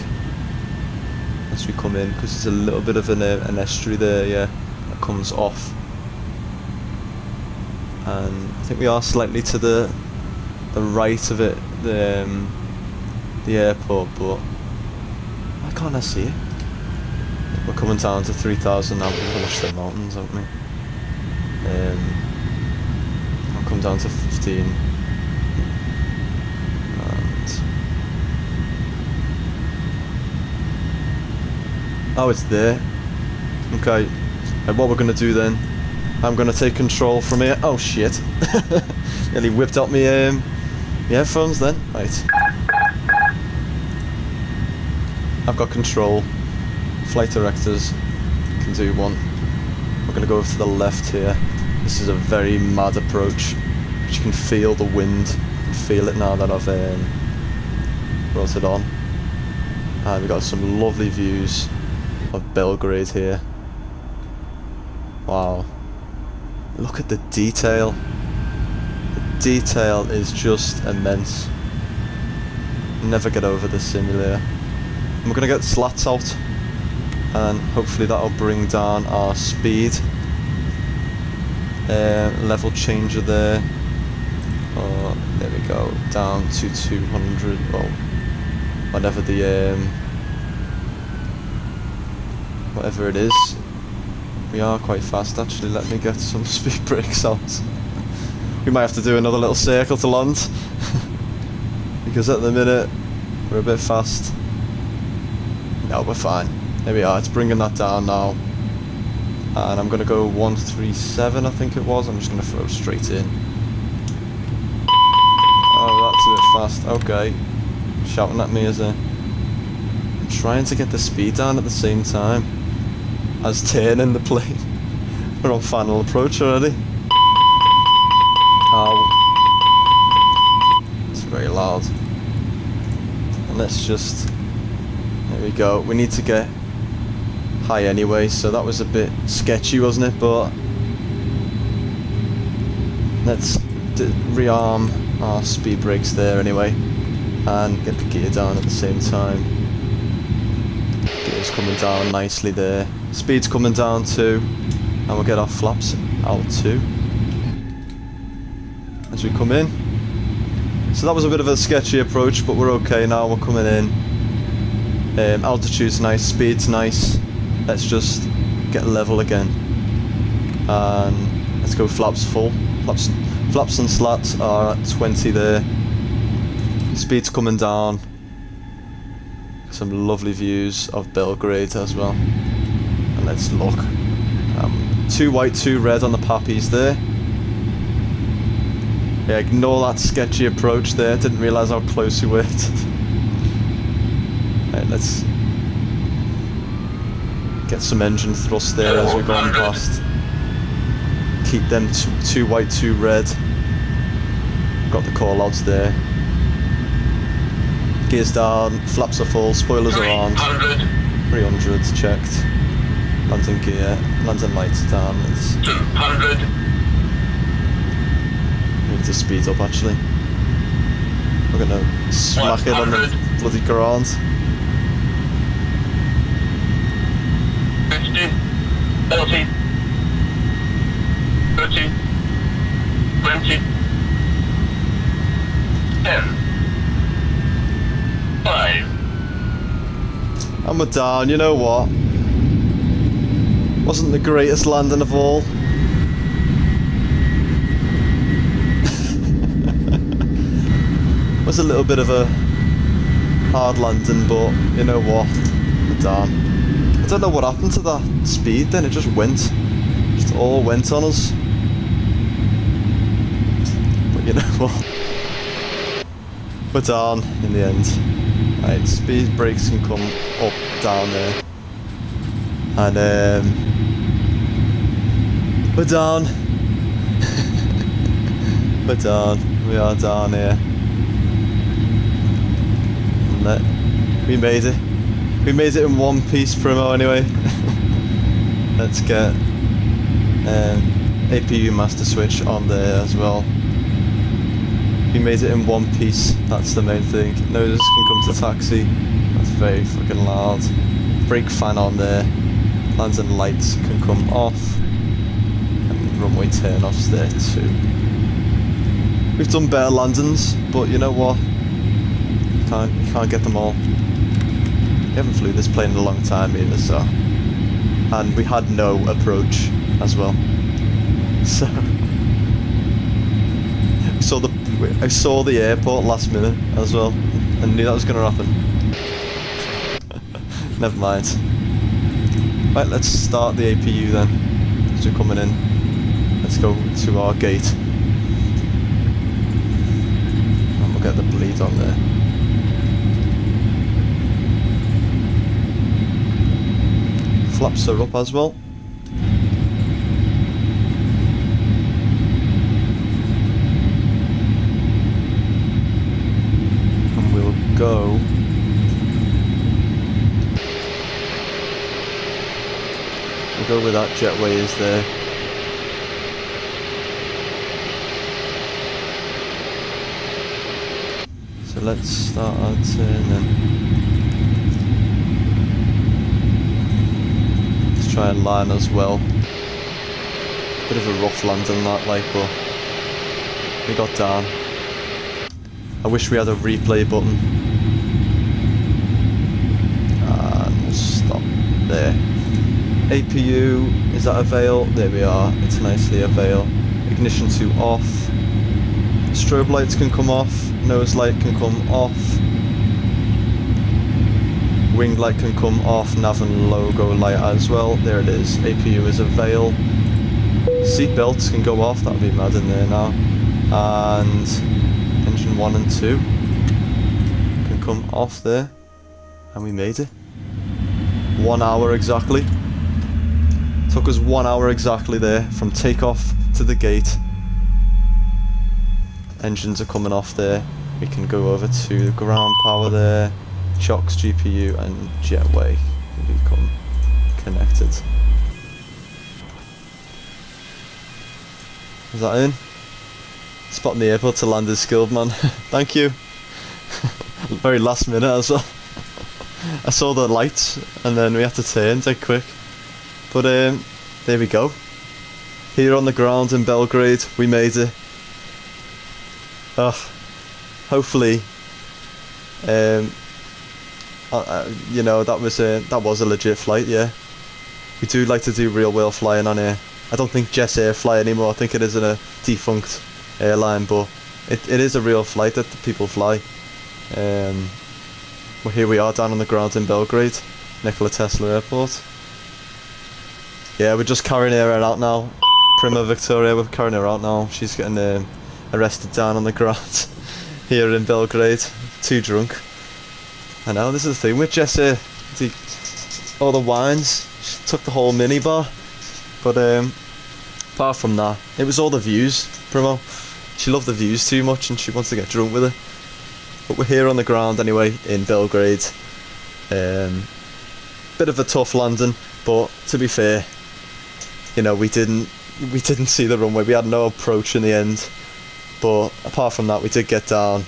as we come in, because there's a little bit of an estuary there, yeah, that comes off. And I think we are slightly to the right of it, the airport, but why can't I see it? We're coming down to 3,000 now. We've finished the mountains, haven't we? I'll come down to 15. And oh, it's there. Okay. And what we're gonna do then? I'm gonna take control from here. Oh shit! Nearly whipped out my headphones then. Right. I've got control. Flight directors can do one. We're gonna go over to the left here. This is a very mad approach, but you can feel the wind. You can feel it now that I've brought it on. And we've got some lovely views of Belgrade here. Wow. Look at the detail. The detail is just immense. Never get over this simulator. And we're gonna get slats out, and hopefully that'll bring down our speed. Level changer there. Oh, there we go. Down to 200. Well, whatever the whatever it is. We are quite fast actually. Let me get some speed brakes out. We might have to do another little circle to land. because at the minute we're a bit fast. No, we're fine. There we are, it's bringing that down now. And I'm going to go 137, I think it was. I'm just going to throw straight in. Oh, that's a bit fast. Okay. Shouting at me as I'm trying to get the speed down at the same time as turning the plane. We're on final approach already. Oh. It's very loud. And let's just... There we go. We need to get high anyway, so that was a bit sketchy, wasn't it? But let's rearm our speed brakes there anyway and get the gear down at the same time. Gear's coming down nicely there. Speed's coming down too, and we'll get our flaps out too as we come in. So that was a bit of a sketchy approach, but we're okay now. We're coming in. Altitude's nice, speed's nice. Let's just get level again, and let's go flaps full. Flaps and slats are at 20 there. Speed's coming down. Some lovely views of Belgrade as well. And let's look. 2 white, 2 red on the pappies there. Yeah, ignore that sketchy approach there. Didn't realise how close we were. Right, let's get some engine thrust there as we're going past. Keep them 2 white, 2 red. Got the call outs there. Gears down, flaps are full, spoilers are on. 300 checked. Landing gear, landing lights down. Let's 200. need to speed up actually. We're gonna smack it on the bloody ground. 50, 40, 30, 20, 10, 5. And we're down, you know what? Wasn't the greatest landing of all. Was a little bit of a hard landing, but you know what? We're down. I don't know what happened to that speed then, it just went. Just all went on us. But you know what? We're down in the end. Right, speed brakes can come up, down there. And we're down. We're down. We are down here. And we made it. We made it in one piece, Primo, anyway. Let's get APU master switch on there as well. We made it in one piece, that's the main thing. Noses can come to taxi. That's very fucking loud. Brake fan on there. Landing lights can come off. And runway turn-offs there too. We've done better landings, but you know what? You can't get them all. We haven't flew this plane in a long time either, so. And we had no approach as well. So I saw the airport last minute as well, and knew that was going to happen. Never mind. Right, let's start the APU then. As we're coming in, let's go to our gate, and we'll get the bleed on there. Flaps are up as well. Go. We'll go with that jetway is there. So let's start our turn then. Let's try and line as well. Bit of a rough landing that, like, but we got down. I wish we had a replay button. And we'll stop there. APU, is that a veil? There we are, it's nicely a veil. Ignition to off. Strobe lights can come off. nose light can come off. Wing light can come off, nav and logo light as well. There it is. APU is a veil. Seat belts can go off, that'll be mad in there now. And engine 1 and 2 can come off there. And we made it. 1 hour exactly. Took us 1 hour exactly there from takeoff to the gate. Engines are coming off there. We can go over to the ground power there. Chocks, GPU and jetway can become connected. Is that in? Spotting the airport to land is skilled, man. Thank you. Very last minute as well. I saw the lights and then we had to turn dead quick. But there we go. Here on the ground in Belgrade, we made it. Hopefully, you know, that was a legit flight. Yeah, we do like to do real world flying on here. I don't think Jet Air fly anymore. I think it is in a defunct airline, but it is a real flight that people fly. Well, here we are down on the ground in Belgrade, Nikola Tesla Airport. Yeah, we're just carrying her out now. Prima Victoria, we're carrying her out now. She's getting arrested down on the ground here in Belgrade. Too drunk. I know, this is the thing with Jessie. All the wines. She took the whole minibar. But apart from that, it was all the views, Primo. She loved the views too much and she wants to get drunk with it. But we're here on the ground anyway in Belgrade. Bit of a tough landing, but to be fair, you know, we didn't see the runway. We had no approach in the end. But apart from that, we did get down. A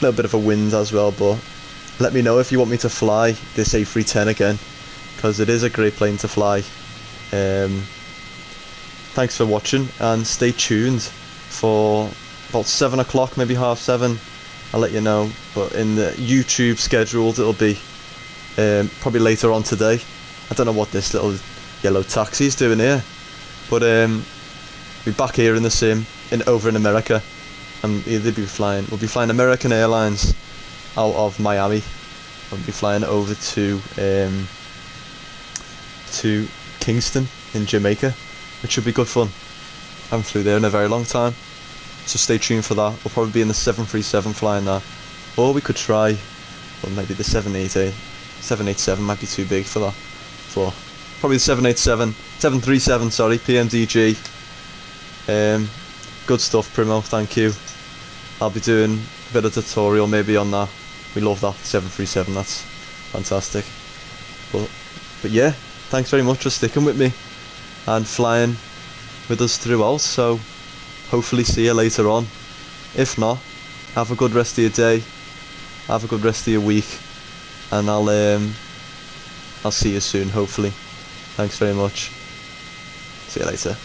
little bit of a wind as well, but let me know if you want me to fly this A310 again, because it is a great plane to fly. Thanks for watching and stay tuned for about 7 o'clock, maybe 7:30. I'll let you know, but in the YouTube scheduled it'll be probably later on today. I don't know what this little yellow taxi is doing here, but we're back here in the sim over in America, and we'll be flying American Airlines out of Miami. We'll be flying over to Kingston in Jamaica, which should be good fun. I haven't flew there in a very long time, so stay tuned for that. We'll probably be in the 737 flying that, or we could try, well, maybe the 788. 787 might be too big for that. For probably the 737, sorry, PMDG. Good stuff, Primo, thank you. I'll be doing a bit of tutorial maybe on that. We love that 737, that's fantastic. But yeah, thanks very much for sticking with me and flying with us throughout. So hopefully see you later on. If not, have a good rest of your day, have a good rest of your week, and I'll see you soon, hopefully. Thanks very much. See you later.